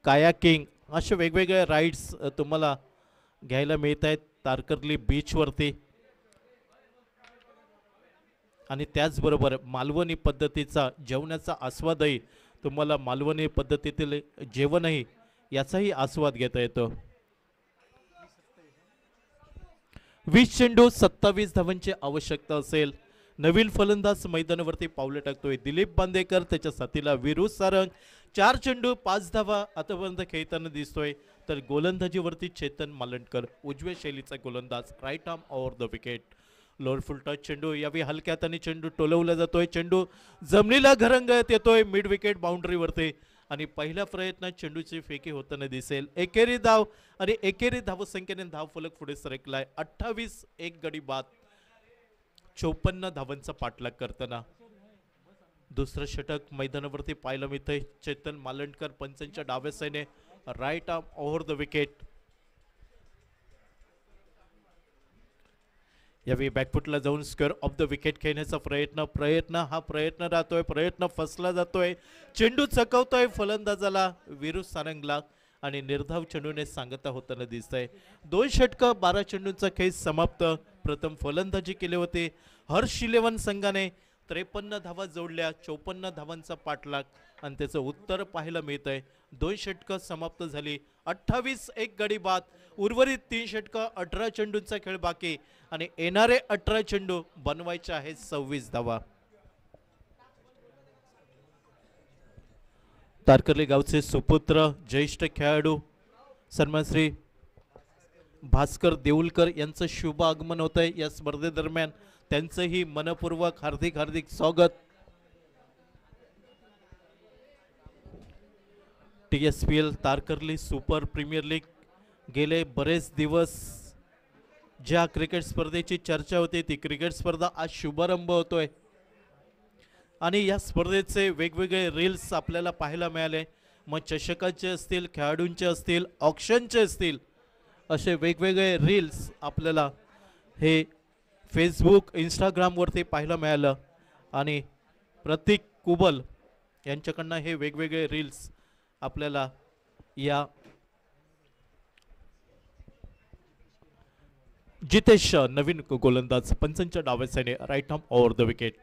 कायाकिंग असे वेगवेगळे राईड्स तुम्हाला घ्यायला मिळत आहेत तारकर्ली बीचवरती. आणि त्याचबरोबर मालवणी पद्धतीचा जेवणाचा आस्वादही तुम्हाला मालवणी पद्धतीतील जेवणही याचाही आस्वाद घेता येतो. 20 चेंडू 27 धावांची आवश्यकता असेल. नवीन फलंदाज मैदानावरती पावले टाकतोय दिलीप बांदेकर, त्याच्या साथीला विरू सारंग. 4 चेंडू 5 धावा आतापर्यंत खेळताना दिसतोय. तर गोलंदाजीवरती चेतन मालंडकर, उजव्या शैलीचा गोलंदाज, right arm over the wicket. Lower full touch चेंडू, यावेळी हलक्या हाताने चेंडू टोलवला जातोय. चेंडू जमिनीला घरंगळत येतोय मिड विकेट बाउंड्रीवरती आणि पहिल्या प्रयत्नात चेंडूची फेकी होताना दिसेल. एकेरी धाव आणि एकेरी धावसंख्येने धाव फलक पुढे सरकलाय. 28 एक गडी बाद. 54 धावांचा पाठलाग करताना दुसरं षटक मैदानावरती पाहायला मिळतंय. चेतन मालंडकर पंचांच्या डाव्या साईने, right arm over the wicket. यावेळी बॅकफुटला जाऊन स्क्वेअर ऑफ द विकेट खेळण्याचा प्रयत्न राहतोय. प्रयत्न फसला जातोय. चेंडू चकवतोय फलंदाजाला विरू सारंगला आणि निर्धाव चेंडूने सांगता होताना दिसतंय. 2 षटकं 12 चेंडूंचा खेळ समाप्त. प्रथम फलंदाजी केली होती हर्ष 11 संघाने. 53 धावा जोडल्या, 54 धावांचा पाठलाग आणि त्याचं उत्तर पाहायला मिळतंय. 2 षटकं समाप्त झाली. 28 एक गडी बाद. उर्वरित 3 षटकं 18 चेंडूंचा खेळ बाकी आणि येणारे 18 चेंडू बनवायचे आहेत 26 धावा. तारकर्ली गावचे सुपुत्र ज्येष्ठ खेळाडू सन्मान श्री भास्कर देऊलकर यांचं शुभ आगमन होत आहे या स्पर्धेदरम्यान. त्यांचंही मनपूर्वक हार्दिक स्वागत. TSPL Tarkarli super premier league गेले बरेच दिवस ज्या क्रिकेट स्पर्धेची चर्चा होती ती क्रिकेट स्पर्धा आज शुभारंभ होतोय आणि या स्पर्धेचे वेगवेगळे रील्स आपल्याला पाहायला मिळाले. मग चषकाचे असतील, खेळाडूंचे असतील, ऑक्शनचे असतील, असे वेगवेगळे रील्स आपल्याला हे फेसबुक इंस्टाग्रामवरती पाहायला मिळालं आणि प्रतीक कुबल यांच्याकडनं हे वेगवेगळे रील्स आपल्याला या जितेश नवीन गोलंदाज पंचांच्या डाव्या साईडने, right arm over the wicket.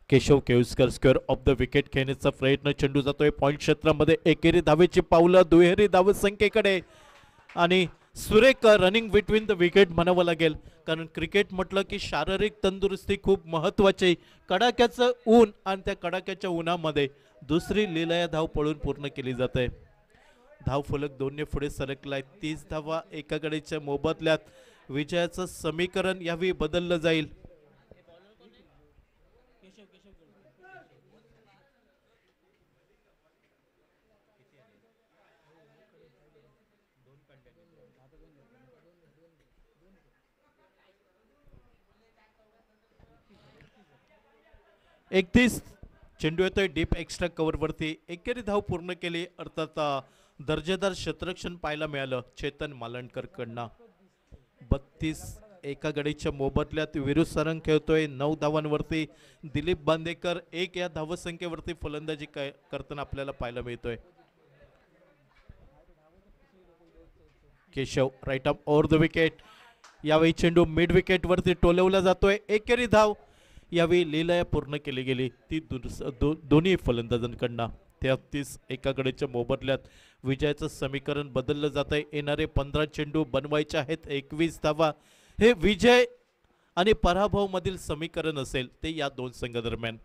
Keshav Keluskar square off the wicket खेळण्याचा प्रयत्न. चेंडू जातोय पॉइंट क्षेत्रामध्ये. एकेरी धावेची पावलं दुहेरी धावसंख्येकडे आणि सुरेख रनिंग बिटवीन द विकेट म्हणावं लागेल, कारण क्रिकेट म्हटलं की शारीरिक तंदुरुस्ती खूप महत्वाची. कडाक्याचं ऊन आणि त्या कडाक्याच्या उन्हामध्ये दुसरी लीलाया धाव पळून पूर्ण केली जाते. धाव फलक 2ने पुढे सरकलाय. 30 धावा एका गडीच्या मोबदल्यात. विजयाचं समीकरण यावेळी बदललं जाईल. एकतीस चेंडू येतोय डीप एक्स्ट्रा कव्हर वरती. एकेरी धाव पूर्ण केली, अर्थात दर्जेदार क्षेत्ररक्षण पाहायला मिळालं चेतन मालंडकर कडनं. 32 एका गडीच्या मोबदल्यात विरू सरंग खेळतोय 9 धावांवरती. दिलीप बांदेकर 1 या धावसंख्येवरती फलंदाजी करताना आपल्याला पाहायला मिळतोय. Keshav right arm over the wicket. यावेळी चेंडू मिड विकेट वरती टोलवला जातोय. एकेरी धाव यावेळी लीला पूर्ण केली गेली ती दोन्ही फलंदाजांकडनं. 33 एका गडीच्या मोबदल्यात विजयाचं समीकरण बदललं जात आहे. येणारे 15 चेंडू बनवायचे आहेत 21 धावा. हे विजय आणि पराभव मधील समीकरण असेल ते या दोन संघादरम्यान.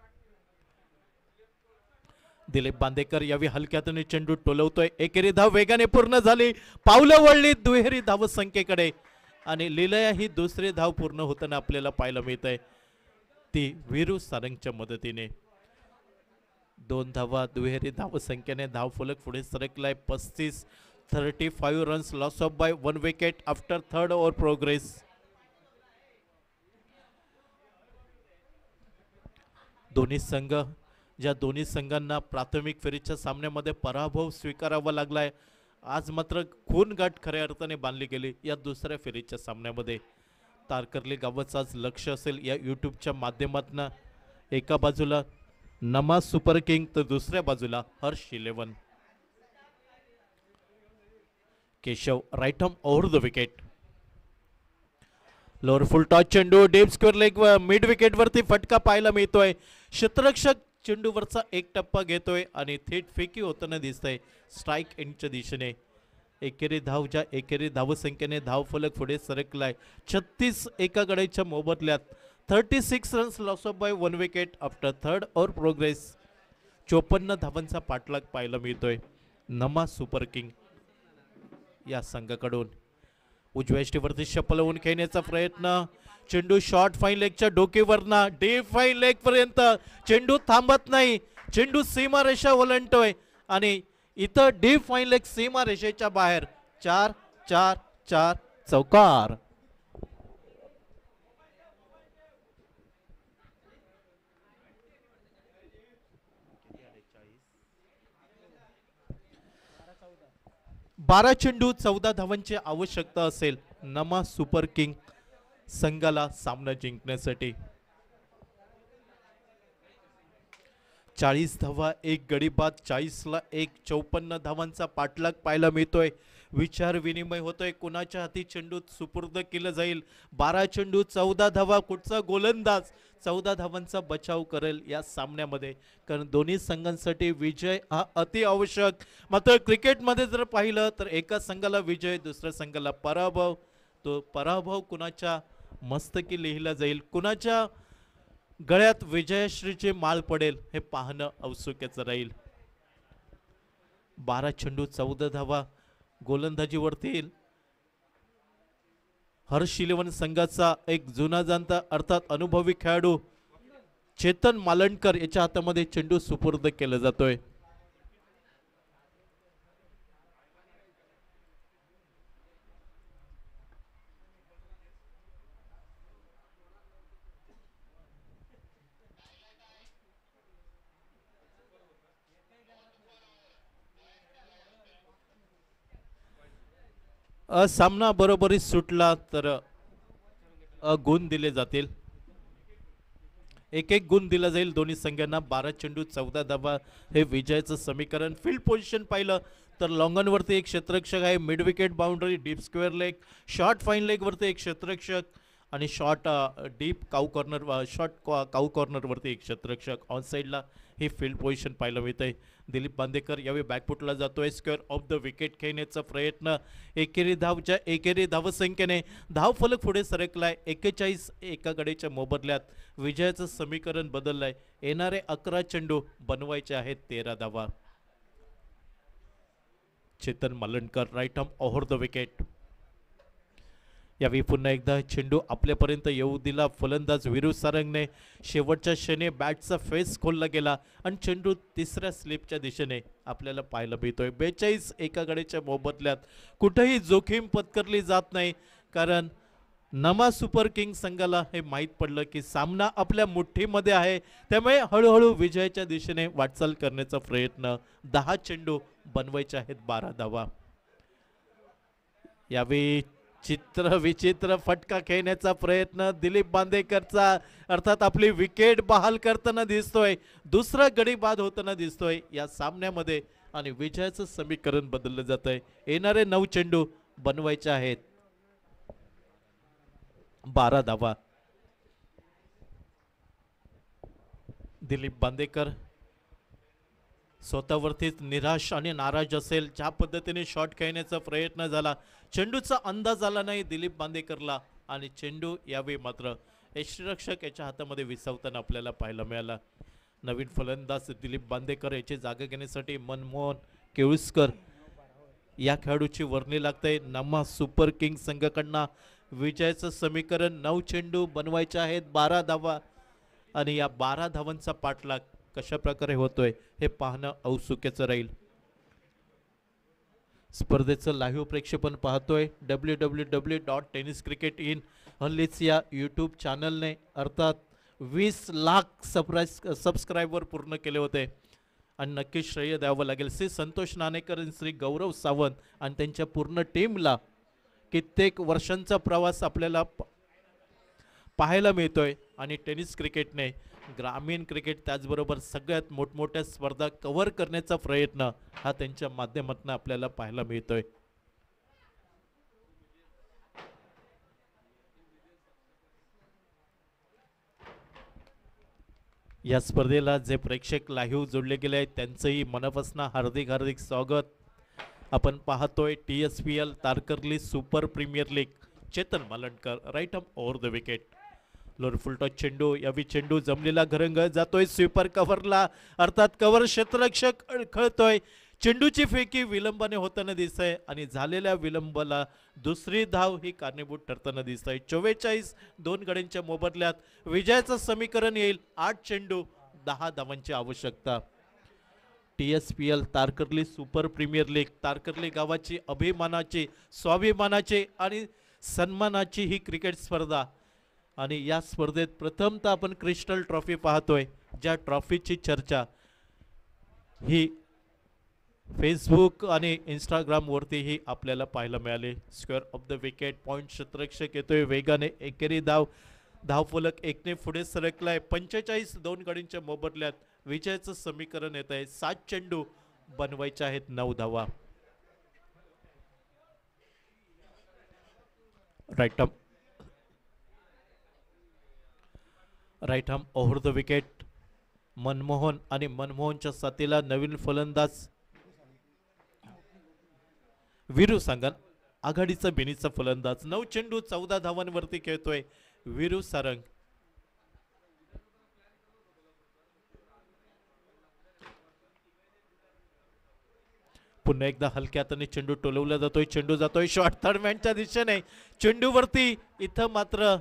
दिलीप बांदेकर यावेळी हलक्यातून चेंडू टोलवतोय. एकेरी धाव वेगाने पूर्ण झाली. पावलं वळली दुहेरी धावसंख्येकडे आणि लीलया ही दुसरी धाव पूर्ण होताना आपल्याला पाहायला मिळत आहे ती विरू सारंगच्या मदतीने. 2 धावा दुहेरी धावसंख्येने धाव फलक पुढे सरकलाय. 35 runs loss of by 1 wicket after 3rd over progress. दोन्ही संघांना प्राथमिक फेरीच्या सामन्यामध्ये पराभव स्वीकारावा लागलाय. आज मात्र खून गाठ खऱ्या अर्थाने बांधली गेली या दुसऱ्या फेरीच्या सामन्यामध्ये. तारकर्ली गावाचं आज लक्ष असेल या यूट्यूबच्या माध्यमातून. एका बाजूला नमा सुपर किंग तर दुसऱ्या बाजूला Harsh 11. Keshav right arm over the wicket. Lower full toss चेंडू deep square leg mid wicket वरती फटका पाहायला मिळतोय. क्षेत्ररक्षक चेंडूवरचा एक टप्पा घेतोय आणि थेट फेकी होताना दिसतंय स्ट्राईक एंडच्या दिशेने. एकेरी धावसंख्येने धाव फलक पुढे सरकलाय. 36 एका गड्याच्या मोबदल्यात 36 runs loss of by 1 wicket after 3rd over progress. 54 धावांचा पाठलाग पाहायला मिळतोय नमा सुपर किंग या संघाकडून. उजव्या यष्टीवरती शपलवून खेळण्याचा प्रयत्न. चेंडू शॉर्ट फाईन लेगच्या डोकेवरना डीप फाईन लेग पर्यंत चेंडू थांबत नाही. चेंडू सीमारेषा ओलांडतोय आणि इथं डीप फाईन लेग सीमारेषेच्या बाहेर. 4-4-4 चौकार. बारा चेंडू 14 धावांची आवश्यकता असेल नमा सुपर किंग संघाला सामना जिंकण्यासाठी. 40 धावा एक गडी बाद. 40ला 1. 54 धावांचा पाठलाग पाहायला मिळतोय. विचार विनिमय होतोय कुणाच्या हाती चेंडू सुपूर्द केलं जाईल. 12 चेंडू 14 धावा. कुठचा गोलंदाज 14 धावांचा बचाव करेल या सामन्यामध्ये, कारण दोन्ही संघांसाठी विजय हा अति आवश्यक. मात्र क्रिकेटमध्ये जर पाहिलं तर एका संघाला विजय दुसऱ्या संघाला पराभव. तो पराभव कुणाच्या मस्तकी लिहिला जाईल, कुणाच्या गळ्यात विजयश्रीचे माळ पडेल हे पाहणं औत्सुक्याचं राहील. 12 चेंडू 14 धावा गोलंदाजीवरती हर्ष 11 संघाचा एक जुना जाणता अर्थात अनुभवी खेळाडू चेतन मालणकर याच्या हातामध्ये चेंडू सुपूर्द केला जातोय. सामना बरोबरीत सुटला तर गुण दिले जातील. एक गुण दिला जाईल दोन्ही संघांना. 12 चेंडू 14 धावा हे विजयाचं समीकरण. फील्ड पोझिशन पाहिलं तर लॉंगॉनवरती एक क्षेत्ररक्षक आहे. Mid wicket boundary deep square leg. Short fine leg वरती एक क्षेत्ररक्षक आणि शॉर्ट डीप काऊ कॉर्नर वरती एक क्षेत्ररक्षक. ऑन साईडला ही फील्ड पोझिशन पाहायला मिळते. दिलीप बांदेकर यावेळी बॅकफुटला जातोय. स्क्वेअर ऑफ द विकेट खेळण्याचा प्रयत्न. एकेरी धावसंख्येने धाव फलक पुढे सरकलाय. 41 एका गडीच्या मोबदल्यात विजयाचं समीकरण बदललंय. येणारे 11 चेंडू बनवायचे आहेत 13 धावा. Chetan Malankar right arm over the wicket. यावेळी पुन्हा एकदा चेंडू आपल्यापर्यंत येऊ दिला फलंदाज विरू सारंगने. शेवटच्या क्षणी बॅटचा फेस खोलला गेला आणि चेंडू तिसऱ्या स्लिपच्या दिशेने आपल्याला पाहायला मिळतोय. 42 एका गडीच्या मोबदल्यात कुठेही जोखीम पत्करली जात नाही, कारण नमा सुपर किंग संघाला हे माहीत पडलं की सामना आपल्या मुठ्ठीमध्ये आहे. त्यामुळे हळूहळू विजयाच्या दिशेने वाटचाल करण्याचा प्रयत्न. 10 चेंडू बनवायचे आहेत 12 धावा. यावेळी चित्र विचित्र फटका खेळण्याचा प्रयत्न दिलीप बांदेकरचा, अर्थात आपली विकेट बहाल करताना दिसतोय, दुसरा गडी बाद होताना दिसतोय या सामन्यामध्ये आणि विजयाचं समीकरण बदललं जात आहे. येणारे 9 चेंडू बनवायचे आहेत. 12 धावा. दिलीप बांदेकर स्वतःवरतीच निराश आणि नाराज असेल. ज्या पद्धतीने शॉट खेळण्याचा प्रयत्न झाला, चेंडूचा अंदाज आला नाही दिलीप बांदेकरला आणि चेंडू यावेळी मात्र यष्टीरक्षक याच्या हातामध्ये विसावताना आपल्याला पाहायला मिळाला. नवीन फलंदाज दिलीप बांदेकर याची जागा घेण्यासाठी मनमोहन केळुसकर या खेळाडूची वर्णी लागते. नमा सुपर किंग संघाकडनं विजयाचं समीकरण 9 चेंडू बनवायचे आहेत, 12 धावा आणि या 12 धावांचा पाठलाग कशा प्रकारे होतोय हे पाहणं औत्सुक्याचं राहील. स्पर्धेचं लाईव्ह प्रेक्षेपण पाहतोय www.tenniscricket.in. हल्लीच या यूट्यूब चॅनलने अर्थात 20 लाख सबस्क्रायबर पूर्ण केले होते आणि नक्कीच श्रेय द्यावं लागेल श्री संतोष नाणेकर आणि श्री गौरव सावंत आणि त्यांच्या पूर्ण टीमला. कित्येक वर्षांचा प्रवास आपल्याला पाहायला मिळतोय आणि टेनिस क्रिकेटने ग्रामीण क्रिकेट त्याचबरोबर सगळ्यात मोठमोठ्या स्पर्धा कव्हर करण्याचा प्रयत्न हा त्यांच्या माध्यमातून आपल्याला पाहायला मिळतोय. या स्पर्धेला जे प्रेक्षक लाईव्ह जोडले गेले आहेत त्यांचंही मनापासून हार्दिक हार्दिक स्वागत. आपण पाहतोय TSPL Tarkarli super premier league. Chetan Malankar right arm over the wicket. Lower full toss चेंडू, यावी चेंडू जमलेला घरंग जातोय स्वीपर कव्हरला, अर्थात कव्हर क्षेत्ररक्षक अडखळतोय. चेंडूची फेकी विलंबाने होताना दिसतंय आणि झालेल्या विलंबाला दुसरी धाव ही कारणीभूत ठरताना दिसतंय. 44 2 गड्यांच्या मोबदल्यात विजयाचं समीकरण येईल. 8 चेंडू 10 धावांची आवश्यकता. TSPL Tarkarli super premier league Tarkarli गावाची अभिमानाची, स्वाभिमानाची आणि सन्मानाची ही क्रिकेट स्पर्धा आणि या स्पर्धेत प्रथमतः आपण क्रिस्टल ट्रॉफी पाहतोय, ज्या ट्रॉफीची चर्चा ही फेसबुक आणि इंस्टाग्रामवरतीही आपल्याला पाहायला मिळाली. Square off the wicket point क्षेत्ररक्षक येतोय वेगाने, एकेरी धावफलक 1 ने पुढे सरकलाय. 45 2 गडींच्या मोबदल्यात विजयाचं समीकरण येत आहे. 7 चेंडू बनवायचे आहेत, 9 धावा. Right arm over the wicket. Manmohan आणि मनमोहनच्या साथीला नवीन फलंदाज वीरू सांगन, आघाडीचा बेनीचा फलंदाज. 9 चेंडू 14 धावांवरती खेळतोय वीरू सारंग. पुन्हा एकदा हलक्या हाताने चेंडू टोलवला जातोय, चेंडू जातोय शॉर्ट थर्ड मॅनच्या दिशेने. चेंडूवरती इथं मात्र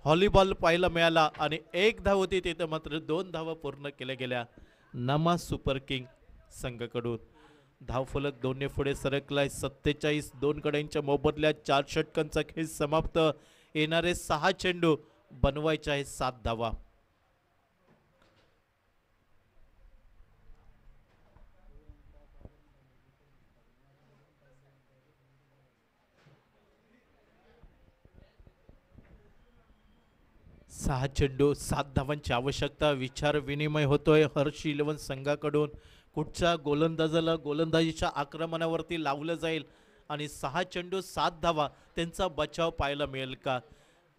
व्हॉलीबॉल पाहायला मिळाला आणि 1 धाव होती, तिथं मात्र 2 धावा पूर्ण केल्या गेल्या नमा सुपर किंग संघाकडून. धावफलक 2 ने पुढे सरकलाय. 47 2 गड्यांच्या मोबदल्यात 4 षटकांचा खेळ समाप्त. येणारे 6 चेंडू बनवायचे आहे, 7 धावा. सहा चेंडू 7 धावांची आवश्यकता. विचार विनिमय होतोय हर्ष 11 संघाकडून. कुठच्या गोलंदाजाला गोलंदाजीच्या आक्रमणावरती लावलं जाईल आणि 6 चेंडू 7 धावा त्यांचा बचाव पाहायला मिळेल का?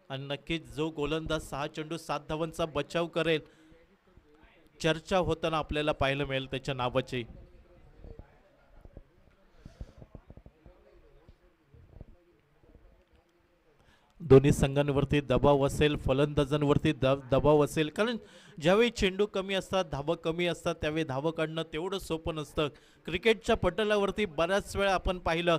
आणि नक्कीच जो गोलंदाज 6 चेंडू 7 धावांचा बचाव करेल, चर्चा होताना आपल्याला पाहायला मिळेल त्याच्या नावाची. दोन्ही संघांवरती दबाव असेल, फलंदाजांवरती दबाव असेल, कारण ज्यावेळी चेंडू कमी असतात, धावा कमी असतात, त्यावेळी धावं काढणं तेवढं सोपं नसतं. क्रिकेटच्या पटलावरती बऱ्याच वेळा आपण पाहिलं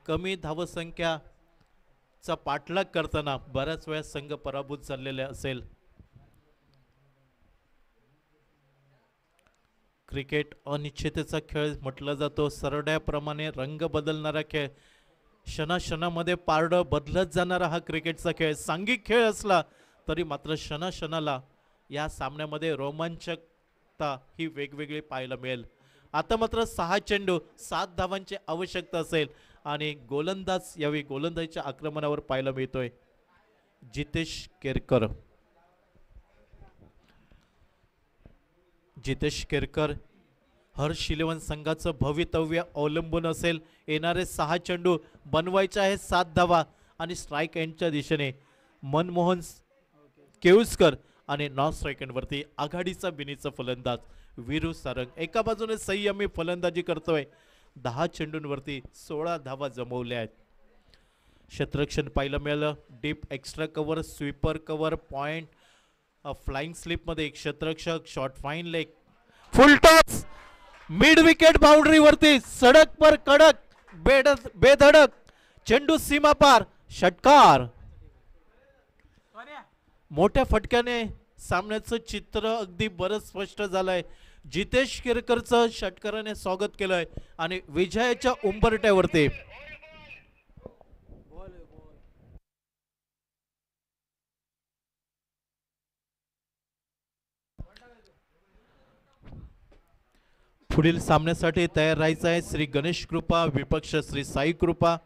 कमी धावसंख्याचा पाठलाग करताना बऱ्याच वेळा संघ पराभूत झालेले असेल. क्रिकेट अनिश्चिततेचा खेळ म्हटला जातो. सरड्याप्रमाणे रंग बदलणारा खेळ, क्षणाक्षणामध्ये पारडं बदलत जाणारा हा क्रिकेटचा खेळ. सांघिक खेळ असला तरी मात्र क्षणाक्षणाला या सामन्यामध्ये रोमांचकता ही वेगवेगळी पाहायला मिळेल. आता मात्र 6 चेंडू 7 धावांची आवश्यकता असेल आणि गोलंदाज यावेळी गोलंदाजीच्या आक्रमणावर पाहायला मिळतोय जितेश केरकर. जितेश केरकर, हर्ष इलेव्हन संघाचं भवितव्य अवलंबून असेल. येणारे 6 चेंडू बनवायचे आहे 7 धावा आणि स्ट्राईक एंडच्या दिशेने मनमोहन केळुसकर आणि नॉन स्ट्राईक एंडवरती आघाडीचा बिनीचा फलंदाज वीरू सारंग. एका बाजूने संयमी फलंदाजी करतोय. 10 चेंडूंवरती 16 धावा जमवल्या आहेत. क्षेत्ररक्षण पाहायला मिळालं. Deep extra cover, sweeper cover, point, flying स्लिपमध्ये एक क्षेत्ररक्षक, short fine leg, full toss, mid wicket बाउंड्रीवरती सडक पर कडक बेधडक चेंडू सीमा पार, षटकार. मोठ्या फटक्याने सामन्याचं चित्र अगदी बरंच स्पष्ट झालंय. जितेश केरकरचं षटकाराने स्वागत केलंय आणि विजयाच्या उंबरट्यावरती पुढील सामन्यासाठी तयार राहायचं आहे श्री गणेश कृपा विपक्ष श्री साई कृपा.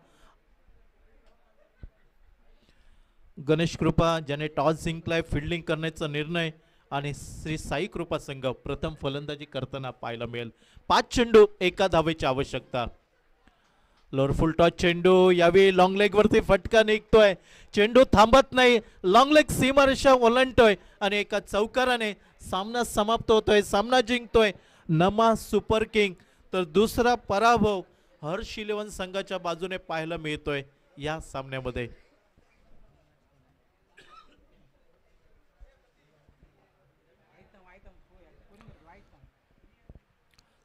गणेश कृपा ज्याने टॉस जिंकलाय, फिल्डिंग करण्याचा निर्णय, आणि श्री साई कृपा संघ प्रथम फलंदाजी करताना पाहायला मिळेल. 5 चेंडू 1 धावेची आवश्यकता. लोअर फुल टॉस चेंडू, यावेळी लॉंग लेग वरती फटका निघतोय. चेंडू थांबत नाही, लॉंग लेग सीमारेषा ओलांडतोय आणि एका चौकाराने सामना समाप्त होतोय. सामना जिंकतोय नमा सुपर किंग. तर दुसरा पराभव हर्ष इलेव्हन संघाच्या बाजूने पाहायला मिळतोय या सामन्यामध्ये.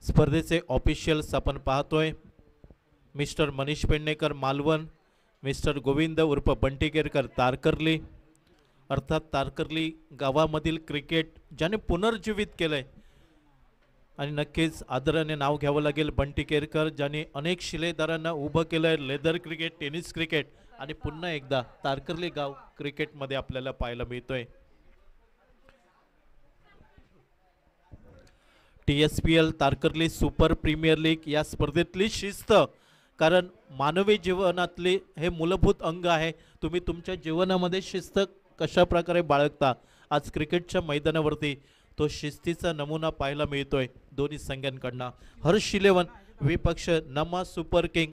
स्पर्धेचे ऑफिशियल्स आपण पाहतोय. मिस्टर मनीष पेडणेकर मालवण, मिस्टर गोविंद उर्फ बंटी केरकर तारकर्ली, अर्थात तारकर्ली गावामधील क्रिकेट ज्याने पुनर्जीवित केलंय आणि नक्कीच आदराने नाव घ्यावं लागेल बंटी केरकर, ज्याने अनेक शिलेदारांना उभं केलंय. लेदर क्रिकेट, टेनिस क्रिकेट आणि पुन्हा एकदा तारकर्ली गाव क्रिकेटमध्ये आपल्याला पाहायला मिळतोय. TSPL Tarkarli super premier league या स्पर्धेतली शिस्त, कारण मानवी जीवनातले हे मूलभूत अंग आहे. तुम्ही तुमच्या जीवनामध्ये शिस्त कशा प्रकारे बाळगता, आज क्रिकेटच्या मैदानावरती तो शिस्तीचा नमुना पाहायला मिळतोय दोन्ही संघांकडनं. हर्ष इलेव्हन विपक्ष नमा सुपर किंग